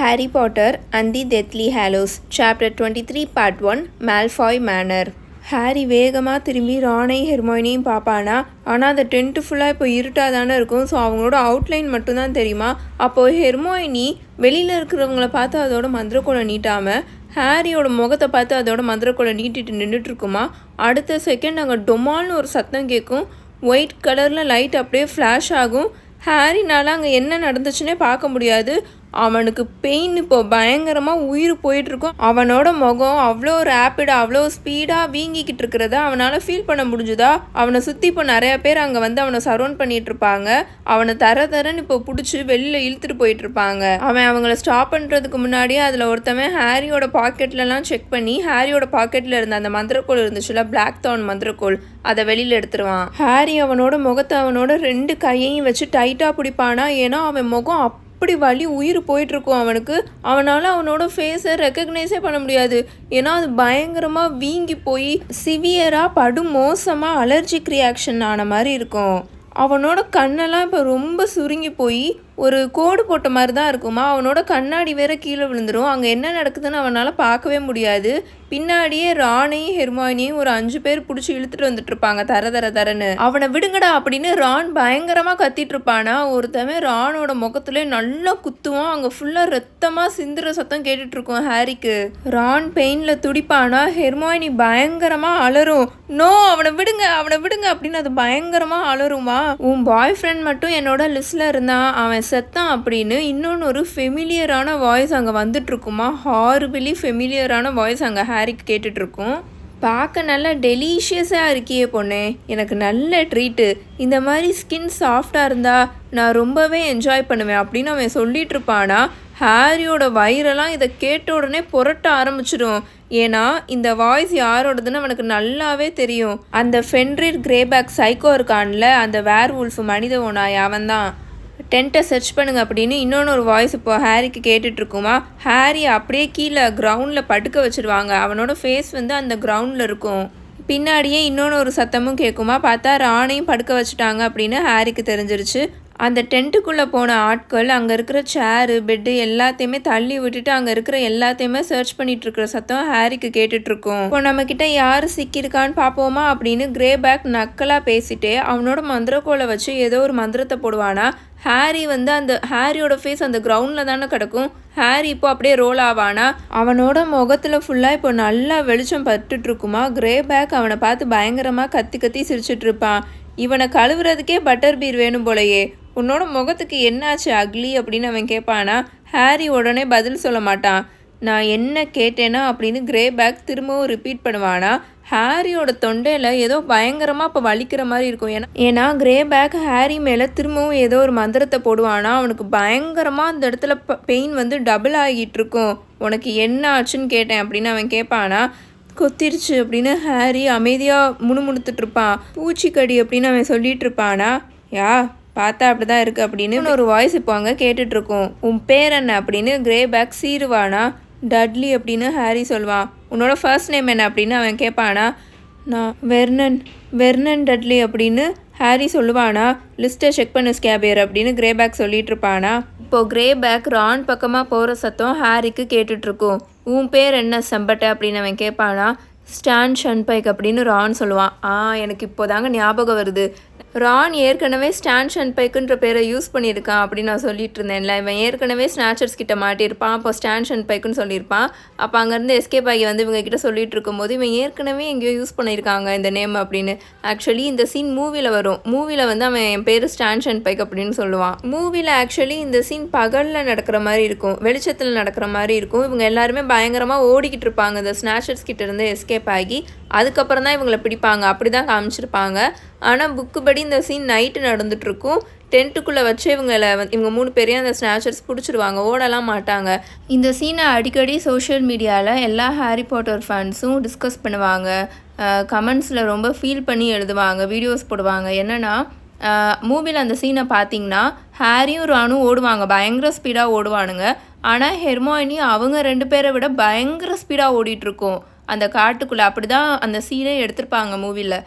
Harry Potter and the Deathly Hallows Chapter 23 Part 1 Malfoy Manor. Harry வேகமாக திரும்பி ரானையும் ஹெர்மைனையும் பார்ப்பானா. ஆனால் அந்த டென்ட்டு ஃபுல்லாக இப்போ இருட்டாக தானே இருக்கும். ஸோ அவங்களோட அவுட்லைன் மட்டும்தான் தெரியுமா. அப்போது ஹெர்மைனி வெளியில் இருக்கிறவங்கள பார்த்து அதோட மந்திரக்கோலை நீட்டாமல் ஹாரியோட முகத்தை பார்த்து அதோட மந்திரக்கோலை நீட்டிட்டு நின்றுட்டுருக்குமா. அடுத்த செகண்ட் அங்கே டொமால்னு ஒரு சத்தம் கேட்கும். ஒயிட் கலரில் லைட் அப்படியே ஃப்ளாஷ் ஆகும். ஹாரினால் அங்கே என்ன நடந்துச்சுன்னே பார்க்க முடியாது. அவனுக்கு பெயின் இப்போ பயங்கரமாக உயிர் போயிட்டுருக்கும். அவனோட முகம் அவ்வளோ ரேப்பிடாக அவ்வளோ ஸ்பீடாக வீங்கிக்கிட்டு இருக்கிறத அவனால் ஃபீல் பண்ண முடிஞ்சுதா. அவனை சுற்றி இப்போ நிறையா பேர் அங்கே வந்து அவனை சரௌண்ட் பண்ணிகிட்ருப்பாங்க. அவனை தரன்னு இப்போ பிடிச்சி வெளியில் இழுத்துட்டு போயிட்டுருப்பாங்க. அவங்கள ஸ்டாப் பண்ணுறதுக்கு முன்னாடியே அதில் ஒருத்தவன் ஹாரியோட பாக்கெட்லலாம் செக் பண்ணி ஹாரியோட பாக்கெட்டில் இருந்த அந்த மந்திரக்கோள் இருந்துச்சுல, பிளாக் தார்ன் மந்திரக்கோள், அதை வெளியில் எடுத்துருவான். ஹாரி அவனோட முகத்தை அவனோட 2 கையையும் வச்சு டைட்டாக பிடிப்பானா. ஏன்னா அவன் முகம் அப்படி வலி உயிர் போயிட்டுருக்கும் அவனுக்கு. அவனால் அவனோட ஃபேஸை ரெக்கக்னைஸே பண்ண முடியாது. ஏன்னா அது பயங்கரமாக வீங்கி போய் சிவியராக படுமோசமாக அலர்ஜிக் ரியாக்ஷன் ஆன மாதிரி இருக்கும். அவனோட கண்ணெல்லாம் இப்போ ரொம்ப சுருங்கி போய் ஒரு கோடு போட்ட மாதிரி தான் இருக்குமா. அவனோட கண்ணாடி வேற கீழே விழுந்துடும். அங்கே என்ன நடக்குதுன்னு அவனால் பார்க்கவே முடியாது. பின்னாடியே ரானையும் ஹெர்மைனையும் ஒரு 5 பேர் பிடிச்சி இழுத்துட்டு வந்துட்டு இருப்பாங்க தரன்னு. அவனை விடுங்கடா அப்படின்னு ரான் பயங்கரமாக கத்திட்டு இருப்பானா. ஒருத்தவன் ரானோட முகத்துல நல்லா குத்துவான். அங்கே ஃபுல்லாக ரத்தமாக சிந்துற சத்தம் கேட்டுட்டு இருக்கும் ஹாரிக்கு. ரான் பெயினில் துடிப்பானா. ஹெர்மைனி பயங்கரமாக அலறும். நோ, அவனை விடுங்க அப்படின்னு அது பயங்கரமாக அலறுமா. உன் பாய் ஃப்ரெண்ட் மட்டும் என்னோட லிஸ்ட்ல இருந்தான், அவன் செத்தான் அப்படின்னு இன்னொன்று ஒரு ஃபெமிலியரான வாய்ஸ் அங்கே வந்துட்டுருக்குமா. ஹாரிபிலி ஃபெமிலியரான வாய்ஸ் அங்கே ஹாரிக்கு கேட்டுட்ருக்கும். பார்க்க நல்லா டெலிஷியஸாக இருக்கியே பொண்ணே, எனக்கு நல்ல ட்ரீட்டு. இந்த மாதிரி ஸ்கின் சாஃப்டாக இருந்தால் நான் ரொம்பவே என்ஜாய் பண்ணுவேன் அப்படின்னு அவன் சொல்லிட்டு இருப்பானா. ஹாரியோட வயிறெல்லாம் இதை கேட்ட உடனே புரட்ட ஆரம்பிச்சிடும். ஏன்னா இந்த வாய்ஸ் யாரோடதுன்னு அவனுக்கு நல்லாவே தெரியும். அந்த ஃபென்ரிர் கிரேபேக் சைக்கோ இருக்கான்ல, அந்த வேர்வூல்ஃப் மனித ஓனாய், அவன் தான். டென்ட்டை சர்ச் பண்ணுங்க அப்படின்னு இன்னொன்று ஒரு வாய்ஸ் இப்போ ஹாரிக்கு கேட்டுட்ருக்குமா. ஹாரி அப்படியே கீழே கிரவுண்டில் படுக்க வச்சுருவாங்க. அவனோட ஃபேஸ் வந்து அந்த கிரவுண்டில் இருக்கும். பின்னாடியே இன்னொன்று ஒரு சத்தமும் கேட்குமா. பார்த்தா ரானையும் படுக்க வச்சுட்டாங்க அப்படின்னு ஹாரிக்கு தெரிஞ்சிருச்சு. அந்த டென்ட்டுக்குள்ளே போன ஆட்கள் அங்கே இருக்கிற சேரு பெட்டு எல்லாத்தையுமே தள்ளி விட்டுட்டு அங்கே இருக்கிற எல்லாத்தையுமே சர்ச் பண்ணிகிட்ருக்கிற சத்தம் ஹாரிக்கு கேட்டுட்ருக்கும். இப்போ நம்மக்கிட்ட யார் சிக்கியிருக்கான்னு பார்ப்போமா அப்படின்னு கிரேபேக் நக்கலாக பேசிட்டே அவனோட மந்திரக்கோலை வச்சு ஏதோ ஒரு மந்திரத்தை போடுவானா. ஹாரி வந்து அந்த ஹாரியோட ஃபேஸ் அந்த கிரவுண்டில் தானே கிடக்கும். ஹாரி இப்போ அப்படியே ரோல் ஆவானா. அவனோட முகத்தில் ஃபுல்லாக இப்போ நல்லா வெளிச்சம் பட்டுட்ருக்குமா. கிரேபேக் அவனை பார்த்து பயங்கரமாக கத்தி சிரிச்சிட்ருப்பான். இவனை கழுவுறதுக்கே பட்டர் பீர் வேணும் போலையே, உன்னோட முகத்துக்கு என்னாச்சு அக்லி அப்படின்னு அவன் கேட்பானா. ஹாரி உடனே பதில் சொல்ல மாட்டான். நான் என்ன கேட்டேனா அப்படின்னு கிரேபேக் திரும்பவும் ரிப்பீட் பண்ணுவானா. ஹாரியோட தொண்டையில் ஏதோ பயங்கரமாக இப்போ வலிக்கிற மாதிரி இருக்கும். ஏன்னா கிரேபேக் ஹாரி மேலே திரும்பவும் ஏதோ ஒரு மந்திரத்தை போடுவானா. அவனுக்கு பயங்கரமாக அந்த இடத்துல பெயின் வந்து டபுள் ஆகிட்டு இருக்கும். உனக்கு என்ன ஆச்சுன்னு கேட்டேன் அப்படின்னு அவன் கேட்பானா. கொத்திருச்சு அப்படின்னு ஹாரி அமைதியாக முணுமுணுத்துட்டு இருப்பான். பூச்சிக்கடி அப்படின்னு அவன் சொல்லிட்டு இருப்பானா. பார்த்தா அப்படி தான் இருக்குது அப்படின்னு ஒரு வாய்ஸ் இப்போ அங்கே கேட்டுட்ருக்கோம். உன் பேர் என்ன அப்படின்னு கிரேபேக் சீருவானா. டட்லி அப்படின்னு ஹாரி சொல்வான். உன்னோட ஃபர்ஸ்ட் நேம் என்ன அப்படின்னு அவன் கேட்பானா. நான் வெர்னன் டட்லி அப்படின்னு ஹாரி சொல்லுவானா. லிஸ்ட்டை செக் பண்ணு ஸ்கேபியர் அப்படின்னு கிரேபேக் சொல்லிட்டு இருப்பானா. இப்போது கிரேபேக் ரான் பக்கமாக போகிற சத்தம் ஹாரிக்கு கேட்டுட்ருக்கும். உன் பேர் என்ன செம்பட்டை அப்படின்னு அவன் கேட்பானா. ஸ்டான் ஷன்பைக் அப்படின்னு ரான் சொல்லுவான். எனக்கு இப்போதாங்க ஞாபகம் வருது, ரான் ஏற்கனவே ஸ்டான் ஷன்பைக்குன்ற பேரை யூஸ் பண்ணியிருக்கான் அப்படின்னு நான் சொல்லிட்டு இருந்தேன்ல. இவன் ஏற்கனவே ஸ்நாச்சர்ஸ் கிட்ட மாட்டியிருப்பான். அப்போ ஸ்டான் ஷன்பைக்குன்னு சொல்லியிருப்பான். அப்போ அங்கேருந்து எஸ்கேப் ஆகி வந்து இவங்க கிட்ட சொல்லிட்டு இருக்கும்போது இவன் ஏற்கனவே எங்கேயோ யூஸ் பண்ணியிருக்காங்க இந்த நேம் அப்படின்னு. ஆக்சுவலி இந்த சீன் மூவியில் வரும். மூவியில் வந்து அவன் என் பேர் ஸ்டான் ஷன்பைக் அப்படின்னு சொல்லுவான். மூவியில் ஆக்சுவலி இந்த சீன் பகலில் நடக்கிற மாதிரி இருக்கும், வெளிச்சத்தில் நடக்கிற மாதிரி இருக்கும். இவங்க எல்லாருமே பயங்கரமாக ஓடிக்கிட்டு இருப்பாங்க இந்த ஸ்நாச்சர்ஸ் கிட்ட இருந்து எஸ்கேப் ஆகி. அதுக்கப்புறம் தான் இவங்களை பிடிப்பாங்க, அப்படி தான் காமிச்சிருப்பாங்க. ஆனால் புக்கு படி இந்த சீன் நைட்டு நடந்துகிட்ருக்கும். டென்ட்டுக்குள்ளே வச்சு இவங்க 3 பேரையும் அந்த ஸ்நாச்சர்ஸ் பிடிச்சிடுவாங்க, ஓடலாம் மாட்டாங்க. இந்த சீனை அடிக்கடி சோஷியல் மீடியாவில் எல்லா ஹாரி பாட்டர் ஃபேன்ஸும் டிஸ்கஸ் பண்ணுவாங்க. கமெண்ட்ஸில் ரொம்ப ஃபீல் பண்ணி எழுதுவாங்க, வீடியோஸ் போடுவாங்க. என்னென்னா மூவியில் அந்த சீனை பார்த்தீங்கன்னா ஹாரியும் ரானும் ஓடுவாங்க, பயங்கர ஸ்பீடாக ஓடுவானுங்க. ஆனால் ஹெர்மைனி அவங்க 2 பேரை விட பயங்கர ஸ்பீடாக ஓடிட்டுருக்கோம் அந்த காட்டுக்குள்ளே. அப்படி தான் அந்த சீனே எடுத்திருப்பாங்க மூவியில்.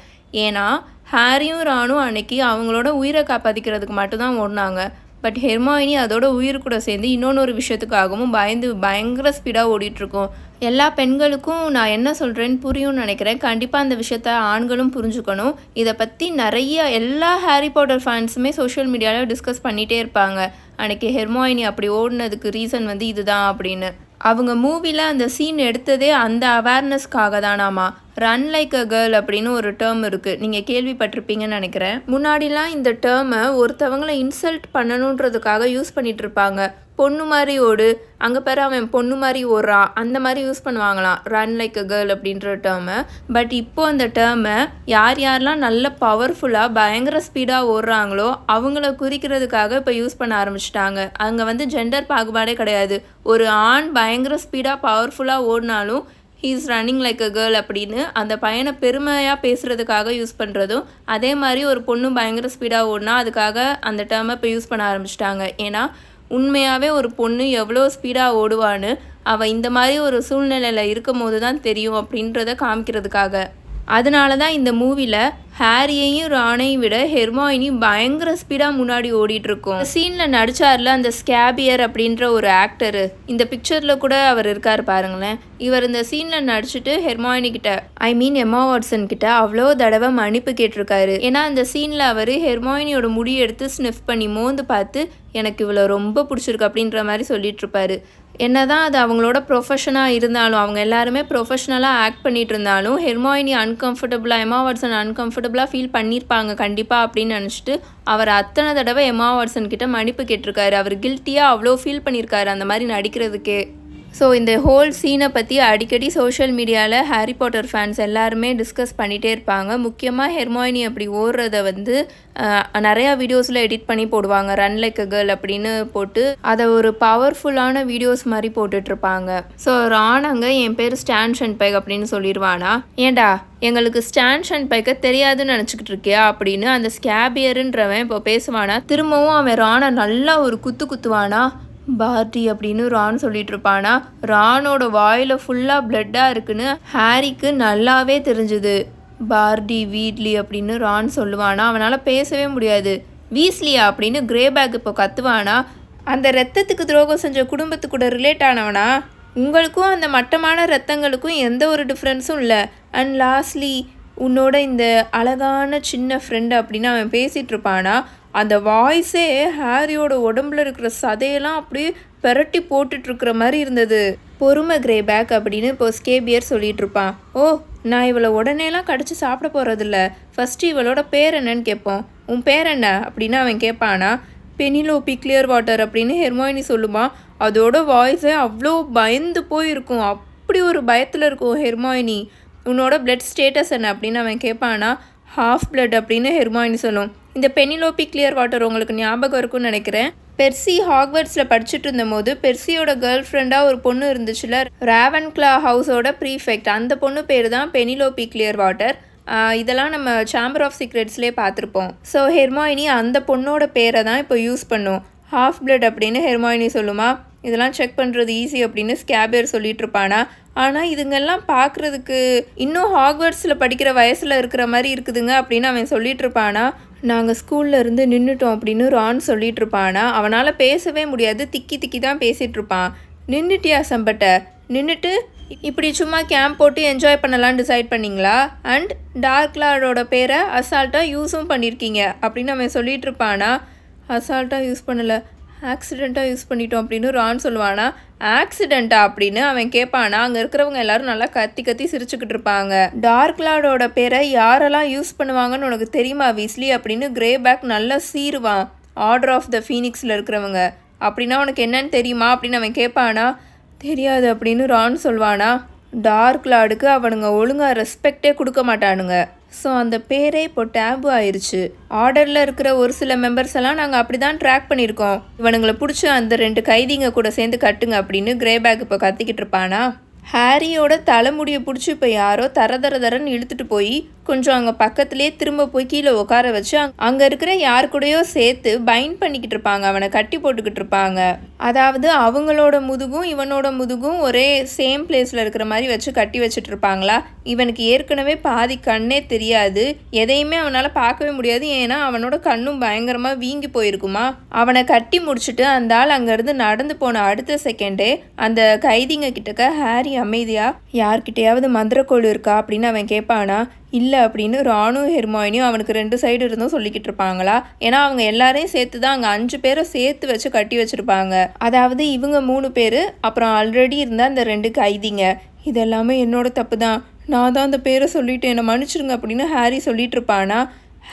ஏன்னா ஹாரியும் ரானும் அன்னைக்கு அவங்களோட உயிரை காப்பாற்றிக்கிறதுக்கு மட்டும்தான் ஓடினாங்க. பட் ஹெர்மாயினி அதோட உயிர் கூட சேர்ந்து இன்னொன்று விஷயத்துக்காகவும் பயந்து பயங்கர ஸ்பீடாக ஓடிட்டுருக்கோம். எல்லா பெண்களுக்கும் நான் என்ன சொல்கிறேன்னு புரியும்னு நினைக்கிறேன். கண்டிப்பாக அந்த விஷயத்த ஆண்களும் புரிஞ்சுக்கணும். இதை பற்றி நிறைய எல்லா ஹாரி பாட்டர் ஃபேன்ஸுமே சோஷியல் மீடியாவில் டிஸ்கஸ் பண்ணிகிட்டே இருப்பாங்க. அன்றைக்கி ஹெர்மாயினி அப்படி ஓடினதுக்கு ரீசன் வந்து இதுதான் அப்படின்னு. அவங்க மூவியில் அந்த சீன் எடுத்ததே அந்த அவேர்னஸ்க்காக தானாமா. ரன் லைக் அ கேர்ள் அப்படின்னு ஒரு டேர்ம் இருக்குது, நீங்கள் கேள்விப்பட்டிருப்பீங்கன்னு நினைக்கிறேன். முன்னாடிலாம் இந்த டேர்மை ஒருத்தவங்களை இன்சல்ட் பண்ணணுன்றதுக்காக யூஸ் பண்ணிகிட்டு இருப்பாங்க. பொண்ணு மாதிரி ஓடு, அங்கே பேர் அவன் பொண்ணு மாதிரி ஓடுறான், அந்த மாதிரி யூஸ் பண்ணுவாங்களாம் ரன் லைக் அ கேர்ள் அப்படின்ற டேர்மை. பட் இப்போ அந்த டேர்மை யாரெல்லாம் நல்ல பவர்ஃபுல்லாக பயங்கர ஸ்பீடாக ஓடுறாங்களோ அவங்கள குறிக்கிறதுக்காக இப்போ யூஸ் பண்ண ஆரம்பிச்சிட்டாங்க. அங்கே வந்து ஜெண்டர் பாகுபாடே கிடையாது. ஒரு ஆண் பயங்கர ஸ்பீடாக பவர்ஃபுல்லாக ஓடினாலும் he's running like a girl அப்படின்னு அந்த பையனை பெருமையாக பேசுகிறதுக்காக யூஸ் பண்ணுறதும், அதே மாதிரி ஒரு பொண்ணு பயங்கர ஸ்பீடாக ஓடினா அதுக்காக அந்த டேர்மை இப்போ யூஸ் பண்ண ஆரம்பிச்சிட்டாங்க. ஏன்னா உண்மையாகவே ஒரு பொண்ணு எவ்வளோ ஸ்பீடாக ஓடுவான்னு அவள் இந்த மாதிரி ஒரு சூழ்நிலையில் இருக்கும் போது தான் தெரியும் அப்படின்றத காமிக்கிறதுக்காக. அதனால தான் இந்த மூவியில் ஹாரியையும் ரானையும் விட ஹெர்மாயினி பயங்கர ஸ்பீடாக முன்னாடி ஓடிட்டுருக்கோம். சீனில் நடிச்சார்ல அந்த ஸ்கேபியர் அப்படின்ற ஒரு ஆக்டரு, இந்த பிக்சரில் கூட அவர் இருக்கார் பாருங்களேன். இவர் இந்த சீனில் நடிச்சுட்டு ஹெர்மாயினி கிட்ட, எம்மா வாட்சன் கிட்ட அவ்வளோ தடவை மன்னிப்பு கேட்டிருக்காரு. ஏன்னா அந்த சீனில் அவர் ஹெர்மாயினியோட முடி எடுத்து ஸ்னிஃப் பண்ணி மோந்து பார்த்து எனக்கு இவ்வளோ ரொம்ப பிடிச்சிருக்கு அப்படின்ற மாதிரி சொல்லிட்டு இருப்பாரு. என்னதான் அது அவங்களோட ப்ரொஃபஷனாக இருந்தாலும், அவங்க எல்லாருமே ப்ரொஃபஷ்னலாக ஆக்ட் பண்ணிட்டு இருந்தாலும் ஹெர்மாயினி அன்கம்ஃபர்டபுளாக, எம்மா வாட்சன் அன்கம்ஃபர்டபுளாக ஃபீல் பண்ணியிருப்பாங்க கண்டிப்பாக அப்படின்னு நினச்சிட்டு அவர் அத்தனை தடவை எம்மா வாட்சன் கிட்ட மன்னிப்பு கேட்டிருக்காரு. அவர் கில்ட்டியாக அவ்வளோ ஃபீல் பண்ணியிருக்காரு அந்த மாதிரி நடிக்கிறதுக்கே. ஸோ இந்த ஹோல் சீனை பற்றி அடிக்கடி சோஷியல் மீடியாவில் ஹாரி பாட்டர் ஃபேன்ஸ் எல்லாருமே டிஸ்கஸ் பண்ணிகிட்டே இருப்பாங்க. முக்கியமாக ஹெர்மாயினி அப்படி ஓடுறத வந்து நிறையா வீடியோஸில் எடிட் பண்ணி போடுவாங்க. ரன் லைக் அ கேர்ள் அப்படின்னு போட்டு அதை ஒரு பவர்ஃபுல்லான வீடியோஸ் மாதிரி போட்டுட்ருப்பாங்க. ஸோ ராணாங்க என் பேர் ஸ்டான் ஷன்பைக் அப்படின்னு சொல்லிடுவானா, ஏண்டா எங்களுக்கு ஸ்டான் ஷன்பைக்கை தெரியாதுன்னு நினச்சிக்கிட்டு இருக்கியா அப்படின்னு அந்த ஸ்கேபியருன்றவன் இப்போ பேசுவானா. திரும்பவும் அவன் ராணை நல்லா ஒரு குத்துவானா. பார்டி அப்படின்னு ரான் சொல்லிட்டு இருப்பானா. ரானோட வாயில் ஃபுல்லாக பிளட்டாக இருக்குன்னு ஹாரிக்கு நல்லாவே தெரிஞ்சுது. பார்டி வீட்லி அப்படின்னு ரான் சொல்லுவானா. அவனால் பேசவே முடியாது. வீஸ்லியா அப்படின்னு கிரே பேக் இப்போ கத்துவானா. அந்த ரத்தத்துக்கு துரோகம் செஞ்ச குடும்பத்துக்கு கூட ரிலேட் ஆனவனா. உங்களுக்கும் அந்த மட்டமான ரத்தங்களுக்கும் எந்த ஒரு டிஃப்ரென்ஸும் இல்லை. அண்ட் லாஸ்ட்லி உன்னோட இந்த அழகான சின்ன ஃப்ரெண்டு அப்படின்னு அவன் பேசிகிட்டு இருப்பானா. அந்த வாய்ஸே ஹாரியோட உடம்புல இருக்கிற சதையெல்லாம் அப்படியே பெரட்டி போட்டுட்ருக்கிற மாதிரி இருந்தது. பொறுமை கிரே பேக் அப்படின்னு இப்போ ஸ்கேபியர் சொல்லிட்டு இருப்பான். ஓ, நான் இவளை உடனேலாம் கடிச்சு சாப்பிட போகிறதில்ல, ஃபஸ்ட்டு இவளோட பேர் என்னன்னு கேட்போம். உன் பேர் என்ன அப்படின்னு அவன் கேட்பானா. பெனிலோபி கிளியர் வாட்டர் அப்படின்னு ஹெர்மாயினி சொல்லுமா. அதோட வாய்ஸே அவ்வளோ பயந்து போயிருக்கும். அப்படி ஒரு பயத்தில் இருக்கும் ஹெர்மாயினி. உன்னோட பிளட் ஸ்டேட்டஸ் என்ன அப்படின்னு அவன் கேட்பானா. ஹாஃப் பிளட் அப்படின்னு ஹெர்மாயினி சொல்லும். இந்த பெனிலோபி கிளியர் வாட்டர் உங்களுக்கு ஞாபகம் இருக்கும்னு நினைக்கிறேன். பெர்சி ஹாக்வர்ட்ஸில் படிச்சுட்டு இருந்தபோது பெர்சியோட கேர்ள் ஃப்ரெண்டாக ஒரு பொண்ணு இருந்துச்சுல, ராவன்க்ளா ஹவுஸோட ப்ரீஃபெக்ட், அந்த பொண்ணு பேர் தான் பெனிலோபி கிளியர் வாட்டர். இதெல்லாம் நம்ம சாம்பர் ஆஃப் சீக்ரெட்ஸ்லேயே பார்த்துருப்போம். ஸோ ஹெர்மாயினி அந்த பொண்ணோட பேரை தான் இப்போ யூஸ் பண்ணும். ஹாஃப் பிளட் அப்படின்னு ஹெர்மாயினி சொல்லுமா. இதெல்லாம் செக் பண்ணுறது ஈஸி அப்படின்னு ஸ்கேபியர் சொல்லிட்டு இருப்பானா. ஆனால் இதுங்கெல்லாம் பார்க்குறதுக்கு இன்னும் ஹாக்வர்ட்ஸில் படிக்கிற வயசில் இருக்கிற மாதிரி இருக்குதுங்க அப்படின்னு அவன் சொல்லிட்டு இருப்பானா. நாங்கள் ஸ்கூலில் இருந்து நின்றுட்டோம் அப்படின்னு ரான் சொல்லிட்டு இருப்பானா. அவனால் பேசவே முடியாது, திக்கி தான் பேசிகிட்டு இருப்பான். நின்றுட்டியா சம்பட்ட, நின்றுட்டு இப்படி சும்மா கேம்ப் போட்டு என்ஜாய் பண்ணலான்னு டிசைட் பண்ணிங்களா? அண்ட் டார்க் லார்டோட பேரை அசால்ட்டாக யூஸும் பண்ணியிருக்கீங்க அப்படின்னு அவன் சொல்லிட்டு இருப்பானா. அசால்ட்டாக யூஸ் பண்ணலை, ஆக்சிடெண்ட்டாக யூஸ் பண்ணிட்டோம் அப்படின்னு ரான் சொல்லுவானா. ஆக்சிடெண்ட்டா அப்படின்னு அவன் கேட்பானா. அங்கே இருக்கிறவங்க எல்லாரும் நல்லா கத்தி சிரிச்சுக்கிட்டு இருப்பாங்க. டார்க் லார்டோட பேரை யாரெல்லாம் யூஸ் பண்ணுவாங்கன்னு உனக்கு தெரியுமா வீஸ்லி அப்படின்னு கிரே பேக் நல்லா சீருவான். ஆர்டர் ஆஃப் த ஃபீனிக்ஸில் இருக்கிறவங்க அப்படின்னா உனக்கு என்னன்னு தெரியுமா அப்படின்னு அவன் கேட்பானா. தெரியாது அப்படின்னு ரான் சொல்வானா. டார்க் லார்டுக்கு அவனுங்க ஒழுங்காக ரெஸ்பெக்டே கொடுக்க மாட்டானுங்க. ஸோ அந்த பேரே இப்போ டேபு ஆயிடுச்சு. ஆர்டரில் இருக்கிற ஒரு சில மெம்பர்ஸ் எல்லாம் நாங்கள் அப்படி தான் ட்ராக் பண்ணியிருக்கோம். இவனுங்களை பிடிச்சி அந்த 2 கைதிங்க கூட சேர்ந்து கட்டுங்க அப்படின்னு கிரே பேக் இப்போ கத்திக்கிட்டு இருப்பானா. ஹாரியோட தலைமுடியை பிடிச்சி இப்போ யாரோ தரன்னு இழுத்துட்டு போய் கொஞ்சம் அங்கே பக்கத்துலேயே திரும்ப போய் கீழே உட்கார வச்சு அங்கே இருக்கிற யார் கூடயோ சேர்த்து பைண்ட் பண்ணிக்கிட்டு இருப்பாங்க, அவனை கட்டி போட்டுக்கிட்டு இருப்பாங்க. அதாவது அவங்களோட முதுகும் இவனோட முதுகும் ஒரே சேம் பிளேஸில் இருக்கிற மாதிரி வச்சு கட்டி வச்சுட்டு இருப்பாங்களா. இவனுக்கு ஏற்கனவே பாதி கண்ணே தெரியாது, எதையுமே அவனால் பார்க்கவே முடியாது, ஏன்னா அவனோட கண்ணும் பயங்கரமாக வீங்கி போயிருக்குமா. அவனை கட்டி முடிச்சுட்டு அந்த ஆள் அங்கேருந்து நடந்து போன அடுத்த செகண்டே அந்த கைதிங்க கிட்டக்க ஹாரி அமைதியாக யார்கிட்டையாவது மந்திரக்கோள் இருக்கா அப்படின்னு அவன் கேட்பானா. இல்லை அப்படின்னு ராணும் ஹெர்மாயினியும் அவனுக்கு 2 சைடு இருந்தும் சொல்லிக்கிட்டு இருப்பாங்களா. ஏன்னா அவங்க எல்லாரையும் சேர்த்து தான் அங்கே 5 பேரை சேர்த்து வச்சு கட்டி வச்சுருப்பாங்க. அதாவது இவங்க 3 பேர், அப்புறம் ஆல்ரெடி இருந்த அந்த 2 கைதிங்க. இதெல்லாமே என்னோட தப்பு தான், நான் தான் அந்த பேரை சொல்லிட்டு என்னை மன்னிச்சிருங்க அப்படின்னு ஹாரி சொல்லிட்டு இருப்பானா.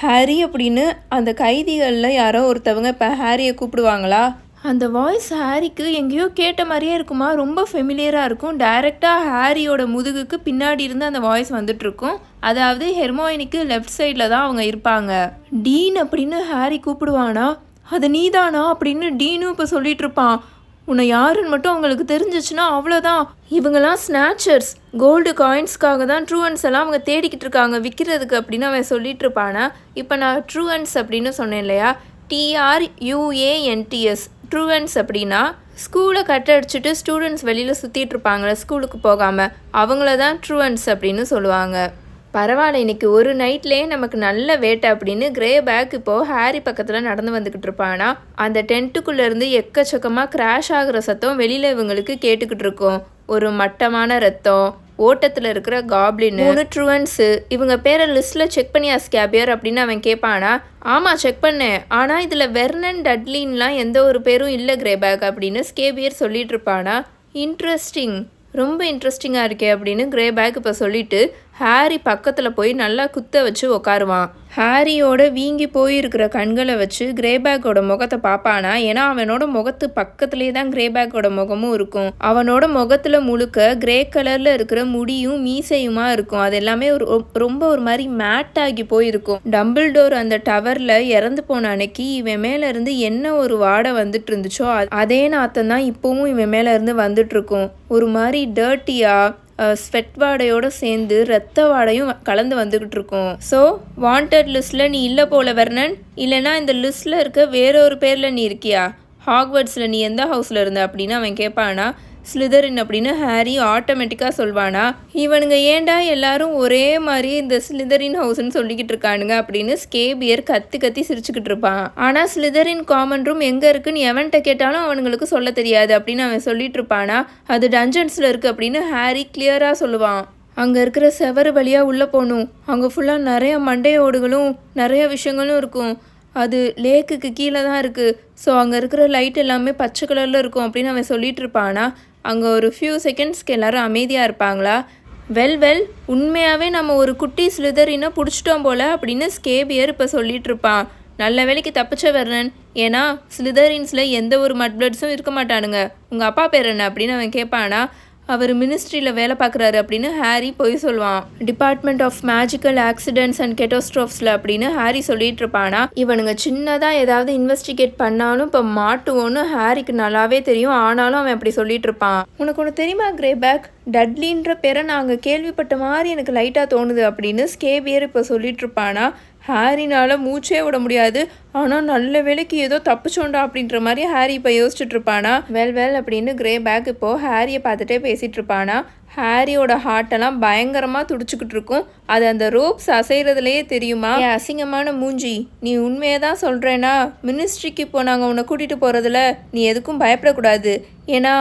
ஹாரி அப்படின்னு அந்த கைதிகளில் யாரோ ஒருத்தவங்க இப்போ ஹாரியை கூப்பிடுவாங்களா. அந்த வாய்ஸ் ஹாரிக்கு எங்கேயோ கேட்ட மாதிரியே இருக்குமா, ரொம்ப ஃபெமிலியராக இருக்கும். டைரெக்டாக ஹாரியோட முதுகுக்கு பின்னாடி இருந்து அந்த வாய்ஸ் வந்துட்டுருக்கும். அதாவது ஹெர்மாயினிக்கு லெஃப்ட் சைடில் தான் அவங்க இருப்பாங்க. டீன் அப்படின்னு ஹாரி கூப்பிடுவானா. அது நீதானா அப்படின்னு டீனும் இப்போ சொல்லிட்டு இருப்பான். உன்னை யாருன்னு மட்டும் அவங்களுக்கு தெரிஞ்சிச்சுன்னா அவ்வளோதான், இவங்கெல்லாம் ஸ்நாச்சர்ஸ், கோல்டு காயின்ஸ்க்காக தான் ட்ரூவன்ஸ் எல்லாம் அவங்க தேடிக்கிட்டு இருக்காங்க விற்கிறதுக்கு அப்படின்னு அவன் சொல்லிட்டு இருப்பானா. இப்போ நான் ட்ரூவன்ஸ் அப்படின்னு சொன்னேன் இல்லையா, TRUANTS, ட்ரூவன்ஸ் அப்படின்னா ஸ்கூலை கட்டடிச்சுட்டு ஸ்டூடெண்ட்ஸ் வெளியில் சுற்றிட்டு இருப்பாங்களே ஸ்கூலுக்கு போகாமல், அவங்கள தான் ட்ரூவன்ஸ் அப்படின்னு சொல்லுவாங்க. பரவாயில்ல, இன்னைக்கு ஒரு நைட்லேயே நமக்கு நல்ல வேட்டை அப்படின்னு கிரே பேக் இப்போது ஹாரி பக்கத்தில் நடந்து வந்துக்கிட்டு இருப்பானா. அந்த டென்ட்டுக்குள்ளேருந்து எக்கச்சக்கமாக கிராஷ் ஆகிற சத்தம் வெளியில் இவங்களுக்கு கேட்டுக்கிட்டு இருக்கும். ஒரு மட்டமான ரத்தம், ஓட்டத்தில் இருக்கிற காப்ளின், 3 ட்ரூவன்ஸு. இவங்க பேரை லிஸ்ட்டில் செக் பண்ணியா ஸ்கேபியர் அப்படின்னு அவன் கேட்பானா. ஆமாம் செக் பண்ணேன், ஆனால் இதில் வெர்னன் டட்லின்லாம் எந்த ஒரு பேரும் இல்லை கிரேபேக் அப்படின்னு ஸ்கேபியர் சொல்லிட்டு இருப்பானா. இன்ட்ரெஸ்டிங், ரொம்ப இன்ட்ரெஸ்டிங்காக இருக்கே அப்படின்னு கிரேபேக் இப்போ சொல்லிட்டு ஹாரி பக்கத்தில் போய் நல்லா குத்த வச்சு உக்காருவான். ஹாரியோட வீங்கி போயிருக்கிற கண்களை வச்சு கிரேபேக்கோட முகத்தை பார்ப்பானா. ஏன்னா அவனோட முகத்து பக்கத்துலேயே தான் கிரேபேக்கோட முகமும் இருக்கும். அவனோட முகத்தில் முழுக்க கிரே கலரில் இருக்கிற முடியும் மீசையுமா இருக்கும். அது எல்லாமே ரொம்ப ஒரு மாதிரி மேட்டாகி போயிருக்கும். டம்பிள்டோர் அந்த டவரில் இறந்து போன அன்னைக்கு இவன் மேலேருந்து என்ன ஒரு வாடை வந்துட்டு இருந்துச்சோ அதே நாத்தம் தான் இப்போவும் இவன் மேலேருந்து வந்துட்டு இருக்கும். ஒரு மாதிரி டர்ட்டியாக ஸ்வெட் வாடையோடு சேர்ந்து ரத்த வாடையும் கலந்து வந்துக்கிட்டு இருக்கும். ஸோ வாண்டட் லிஸ்ட்டில் நீ இல்லை போல வெர்னன், இல்லைனா இந்த லிஸ்ட்டில் இருக்க வேறொரு பேரில் நீ இருக்கியா, ஹாக்வர்ட்ஸில் நீ எந்த ஹவுஸில் இருந்த அப்படின்னு அவன் கேட்பானா. ஸ்லிதரின் அப்படின்னு ஹாரி ஆட்டோமேட்டிக்காக சொல்வானா. இவனுங்க ஏண்டா எல்லாரும் ஒரே மாதிரி இந்த ஸ்லிதரின் ஹவுஸ்ன்னு சொல்லிக்கிட்டு இருக்கானுங்க அப்படின்னு ஸ்கேபியர் கத்தி சிரிச்சுக்கிட்டு இருப்பான். ஆனால் ஸ்லிதரின் காமன் ரூம் எங்கே இருக்குன்னு எவன்கிட்ட கேட்டாலும் அவனுங்களுக்கு சொல்ல தெரியாது அப்படின்னு அவன் சொல்லிட்டு இருப்பானா. அது டஞ்சன்ஸில் இருக்குது அப்படின்னு ஹாரி கிளியராக சொல்லுவான். அங்கே இருக்கிற செவரு வழியாக உள்ளே போகணும், அங்கே ஃபுல்லாக நிறைய மண்டையோடுகளும் நிறைய விஷயங்களும் இருக்கும். அது லேக்குக்கு கீழே தான் இருக்குது. ஸோ அங்கே இருக்கிற லைட் எல்லாமே பச்சை கலரில் இருக்கும் அப்படின்னு அவன் சொல்லிட்டு இருப்பானா. அங்கே ஒரு ஃபியூ செகண்ட்ஸ்க்கு எல்லோரும் அமைதியாக இருப்பாங்களா. வெல் உண்மையாகவே நம்ம ஒரு குட்டி ஸ்லிதரினை பிடிச்சிட்டோம் போல் அப்படின்னு ஸ்கேபியர் இப்போ சொல்லிட்டு இருப்பான். நல்ல வேலைக்கு தப்பிச்ச வெர்னன், ஏன்னா ஸ்லிதரின்ஸில் எந்த ஒரு மட் பிளட்ஸும் இருக்க மாட்டானுங்க. உங்கள் அப்பா பேர் என்ன அப்படின்னு அவன் கேட்பானா. அவர் மினிஸ்ட்ரியில் வேலை பார்க்குறாரு அப்படின்னு ஹாரி போய் சொல்லுவான். Department of magical accidents and கெட்டோஸ்ட்ரோஃப்ஸில் அப்படின்னு ஹாரி சொல்லிட்டு இருப்பானா. இவனுங்க சின்னதாக ஏதாவது இன்வெஸ்டிகேட் பண்ணாலும் இப்போ மாட்டுவோன்னு ஹாரிக்கு நல்லாவே தெரியும். ஆனாலும் அவன் அப்படி சொல்லிட்டு இருப்பான். உனக்கு ஒன்று தெரியுமா கிரேபேக், டட்லின்ற பேரை நாங்கள் கேள்விப்பட்ட மாதிரி எனக்கு லைட்டாக தோணுது அப்படின்னு ஸ்கேபியர் இப்போ சொல்லிட்டு இருப்பானா. ஹாரினால் மூச்சே விட முடியாது. ஆனால் நல்ல வேலைக்கு ஏதோ தப்பிச்சோண்டா அப்படின்ற மாதிரி ஹாரி இப்போ யோசிச்சுட்டு இருப்பானா. வெல் அப்படின்னு கிரேபேக் இப்போது ஹாரியை பார்த்துட்டே பேசிகிட்டு இருப்பானா. ஹாரியோட ஹார்ட்டெல்லாம் பயங்கரமாக துடிச்சுக்கிட்டு இருக்கும். அது அந்த ரோப்ஸ் அசைகிறதுலையே தெரியுமா. அசிங்கமான மூஞ்சி, நீ உண்மையை தான் சொல்கிறேன்னா மினிஸ்ட்ரிக்கு இப்போ நாங்கள் உன்னை கூட்டிகிட்டு போகிறதுல நீ எதுக்கும் பயப்படக்கூடாது. ஏன்னா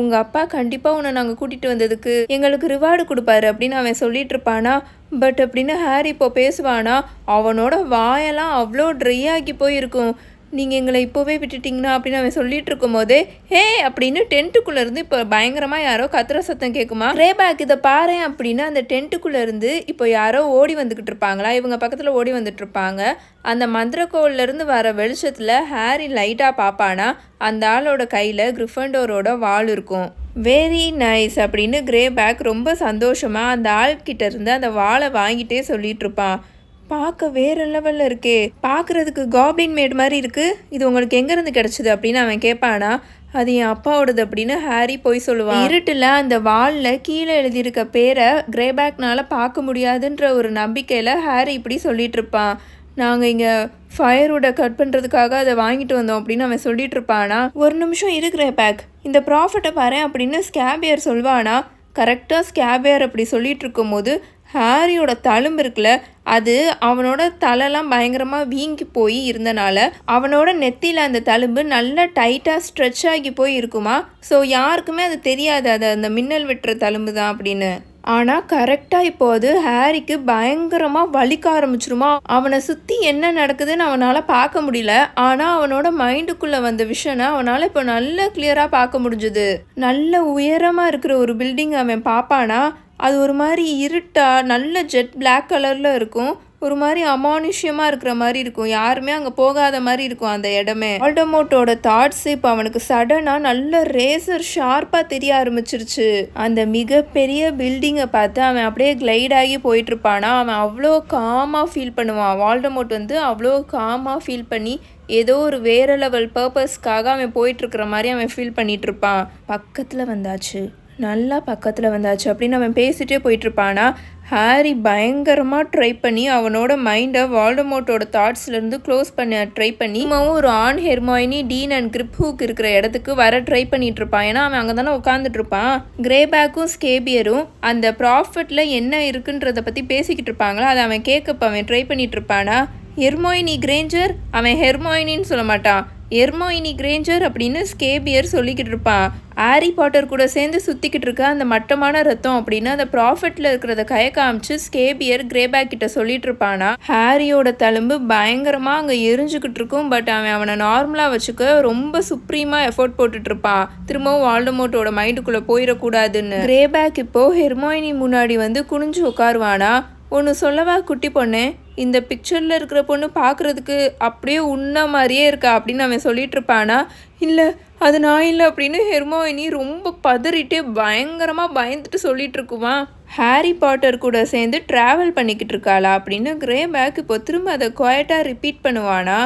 உங்கள் அப்பா கண்டிப்பாக உன்னை நாங்கள் கூட்டிகிட்டு வந்ததுக்கு எங்களுக்கு ரிவார்டு கொடுப்பாரு அப்படின்னு அவன் சொல்லிட்டு இருப்பானா. பட் அப்படின்னு ஹாரி இப்போ பேசுவானா. அவனோட வாயெல்லாம் அவ்வளோ ட்ரை ஆகி போயிருக்கும். நீங்கள் எங்களை இப்போவே விட்டுட்டிங்கன்னா அப்படின்னு அவன் சொல்லிட்டு இருக்கும் போதே ஹே அப்படின்னு டென்ட்டுக்குள்ளேருந்து இப்போ பயங்கரமாக யாரோ கத்துற சத்தம் கேட்குமா. கிரேபேக் இதை பாரு அப்படின்னு அந்த டென்ட்டுக்குள்ளேருந்து இப்போ யாரோ ஓடி வந்துக்கிட்டு இருப்பாங்களா. இவங்க பக்கத்தில் ஓடி வந்துட்டு இருப்பாங்க. அந்த மந்திரக்கோவிலேருந்து வர வெளிச்சத்தில் ஹாரி லைட்டாக பார்ப்பானா. அந்த ஆளோட கையில் கிரிஃபண்டோரோட வாள் இருக்கும். வெரி நைஸ் அப்படின்னு கிரேபேக் ரொம்ப சந்தோஷமாக அந்த ஆள்கிட்ட இருந்து அந்த வாளை வாங்கிட்டே சொல்லிட்டு இருப்பான். பார்க்க வேறு லெவலில் இருக்கே, பார்க்குறதுக்கு காப்ளின் மேட் மாதிரி இருக்குது, இது உங்களுக்கு எங்கேருந்து கிடச்சிது அப்படின்னு அவன் கேட்பானா. அது என் அப்பாவோடது அப்படின்னு ஹாரி போய் சொல்லுவான். இருட்டில் அந்த வாலில் கீழே எழுதியிருக்க பேரை கிரேபேக்னால் பார்க்க முடியாதுன்ற ஒரு நம்பிக்கையில் ஹாரி இப்படி சொல்லிட்டு இருப்பான். நாங்கள் இங்கே ஃபயரோட கட் பண்ணுறதுக்காக அதை வாங்கிட்டு வந்தோம் அப்படின்னு அவன் சொல்லிட்டு இருப்பானா. ஒரு நிமிஷம் இரு கிரேபேக், இந்த ப்ராஃபிட்டை பாரு அப்படின்னு ஸ்கேபியர் சொல்வானா. கரெக்டாக ஸ்கேபியர் அப்படி சொல்லிட்டு இருக்கும்போது ஹாரியோட தழும்பு இருக்குல்ல, அது அவனோட தலைலாம் பயங்கரமாக வீங்கி போய் இருந்தனால அவனோட நெத்தியில் அந்த தழும்பு நல்லா டைட்டாக ஸ்ட்ரெச் ஆகி போய் இருக்குமா. ஸோ யாருக்குமே அது தெரியாது அது அந்த மின்னல் வெட்டுற தழும்பு தான் அப்படின்னு. ஆனால் கரெக்டாக இப்போ அது ஹாரிக்கு பயங்கரமாக வலிக்க ஆரம்பிச்சிருமா. அவனை சுற்றி என்ன நடக்குதுன்னு அவனால் பார்க்க முடியல. ஆனால் அவனோட மைண்டுக்குள்ளே வந்த விஷயனை அவனால் இப்போ நல்லா கிளியராக பார்க்க முடிஞ்சுது. நல்ல உயரமாக இருக்கிற ஒரு பில்டிங் அவன் பார்ப்பானா. அது ஒரு மாதிரி இருட்டா நல்ல ஜெட் பிளாக் கலரில் இருக்கும். ஒரு மாதிரி அமானுஷ்யமாக இருக்கிற மாதிரி இருக்கும். யாருமே அங்கே போகாத மாதிரி இருக்கும் அந்த இடமே. வால்டமோர்ட்டோட தாட்ஸ் இப்போ அவனுக்கு சடனாக நல்ல ரேசர் ஷார்ப்பாக தெரிய ஆரம்பிச்சிருச்சு. அந்த மிகப்பெரிய பில்டிங்கை பார்த்து அவன் அப்படியே கிளைட் ஆகி போயிட்டுருப்பானா. அவன் அவ்வளோ காமாக ஃபீல் பண்ணுவான். வால்டமோர்ட் வந்து அவ்வளோ காமாக ஃபீல் பண்ணி ஏதோ ஒரு வேறு லெவல் பர்பஸ்க்காக அவன் போயிட்டுருக்கிற மாதிரி அவன் ஃபீல் பண்ணிகிட்ருப்பான். பக்கத்தில் வந்தாச்சு, நல்லா பக்கத்தில் வந்தாச்சு அப்படின்னு அவன் பேசிகிட்டே போயிட்டுருப்பானா. ஹாரி பயங்கரமாக ட்ரை பண்ணி அவனோட மைண்டை வால்டமோர்ட்டோட தாட்ஸ்லேருந்து க்ளோஸ் பண்ண ட்ரை பண்ணி அவன் ஒரு ஆன் ஹெர்மாயினி, டீன் அண்ட் கிரிப்ஹூக் இருக்கிற இடத்துக்கு வர ட்ரை பண்ணிகிட்ருப்பான். ஏன்னா அவன் அங்கே தானே உட்காந்துட்ருப்பான். கிரேபேக்கும் ஸ்கேபியரும் அந்த ப்ராஃபிட்டில் என்ன இருக்குன்றதை பற்றி பேசிக்கிட்டு இருப்பாங்களா. அதை அவன் கேட்கப்ப அவன் ட்ரை பண்ணிகிட்ருப்பானா. ஹெர்மாயினி கிரேஞ்சர், அவன் ஹெர்மாயினின்னு சொல்ல மாட்டான், ஹெர்மாயினி கிரேஞ்சர் அப்படின்னு ஸ்கேபியர் சொல்லிக்கிட்டு இருப்பான். ஹாரி பாட்டர் கூட சேர்ந்து சுற்றிக்கிட்டு இருக்க அந்த மட்டமான ரத்தம் அப்படின்னு அந்த ப்ராஃபிட்டில் இருக்கிறத கையை காமிச்சு ஸ்கேபியர் கிரேபேக் கிட்ட சொல்லிட்டு இருப்பானா. ஹாரியோட தழும்பு பயங்கரமாக அங்கே எரிஞ்சுக்கிட்டு இருக்கும். பட் அவனை நார்மலாக வச்சுக்க ரொம்ப சுப்ரீமாக எஃபோர்ட் போட்டுட்டு இருப்பான். திரும்பவும் வால்டமோர்ட்டோட மைண்டுக்குள்ளே போயிடக்கூடாதுன்னு. கிரேபேக் இப்போ ஹெர்மாயினி முன்னாடி வந்து குனிஞ்சு உட்காருவானா. ஒன்று சொல்லவா குட்டி பொண்ணு, இந்த பிக்சரில் இருக்கிற பொண்ணு பார்க்குறதுக்கு அப்படியே உன்ன மாதிரியே இருக்கா அப்படின்னு அவன் சொல்லிட்டு இருப்பானா. இல்லை அது நான் இல்லை அப்படின்னு ஹெர்மாயினி ரொம்ப பதறிட்டே பயங்கரமாக பயந்துட்டு சொல்லிட்டு இருக்குவான். ஹாரி பாட்டர் கூட சேர்ந்து ட்ராவல் பண்ணிக்கிட்டு இருக்காளா அப்படின்னு கிரேபேக் இப்போ திரும்ப அதை குவாய்ட்டாக ரிப்பீட் பண்ணுவானா.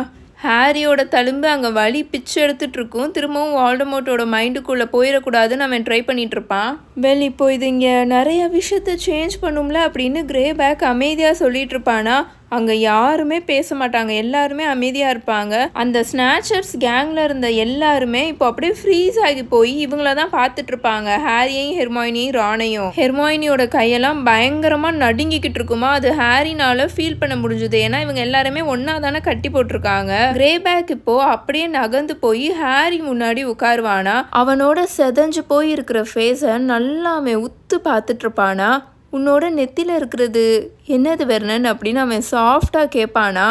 ஹாரியோட தழும்பு அங்கே வலி பிச்சு எடுத்துகிட்டு இருக்கும். திரும்பவும் வால்டமோர்ட்டோட மைண்டுக்குள்ளே போயிடக்கூடாதுன்னு அவன் ட்ரை பண்ணிகிட்டு இருப்பான். வெல் இப்போ இது இங்கே நிறைய விஷயத்த சேஞ்ச் பண்ணும்ல அப்படின்னு கிரேபேக் அமைதியாக சொல்லிட்டு இருப்பானா. அங்கே யாருமே பேச மாட்டாங்க, எல்லாருமே அமைதியாக இருப்பாங்க. அந்த ஸ்நாச்சர்ஸ் கேங்கில் இருந்த எல்லாருமே இப்போ அப்படியே ஃப்ரீஸ் ஆகி போய் இவங்கள தான் பார்த்துட்டு இருப்பாங்க, ஹாரியையும் ஹெர்மாயினியும் ரானையும். ஹெர்மாயினியோட கையெல்லாம் பயங்கரமாக நடுங்கிக்கிட்டு இருக்குமா. அது ஹாரினால ஃபீல் பண்ண முடிஞ்சுது. ஏன்னா இவங்க எல்லாருமே ஒன்றா தானே கட்டி போட்டிருக்காங்க. கிரேபேக் இப்போ அப்படியே நகர்ந்து போய் ஹாரி முன்னாடி உட்காருவானா. அவனோட செதஞ்சு போய் இருக்கிற ஃபேஸை நல்லா அவன் உத்து பார்த்துட்டு இருப்பானா. உன்னோட நெத்தியில் இருக்கிறது என்னது வெர்னன் அப்படின்னு அவன் சாஃப்டாக கேட்பானா.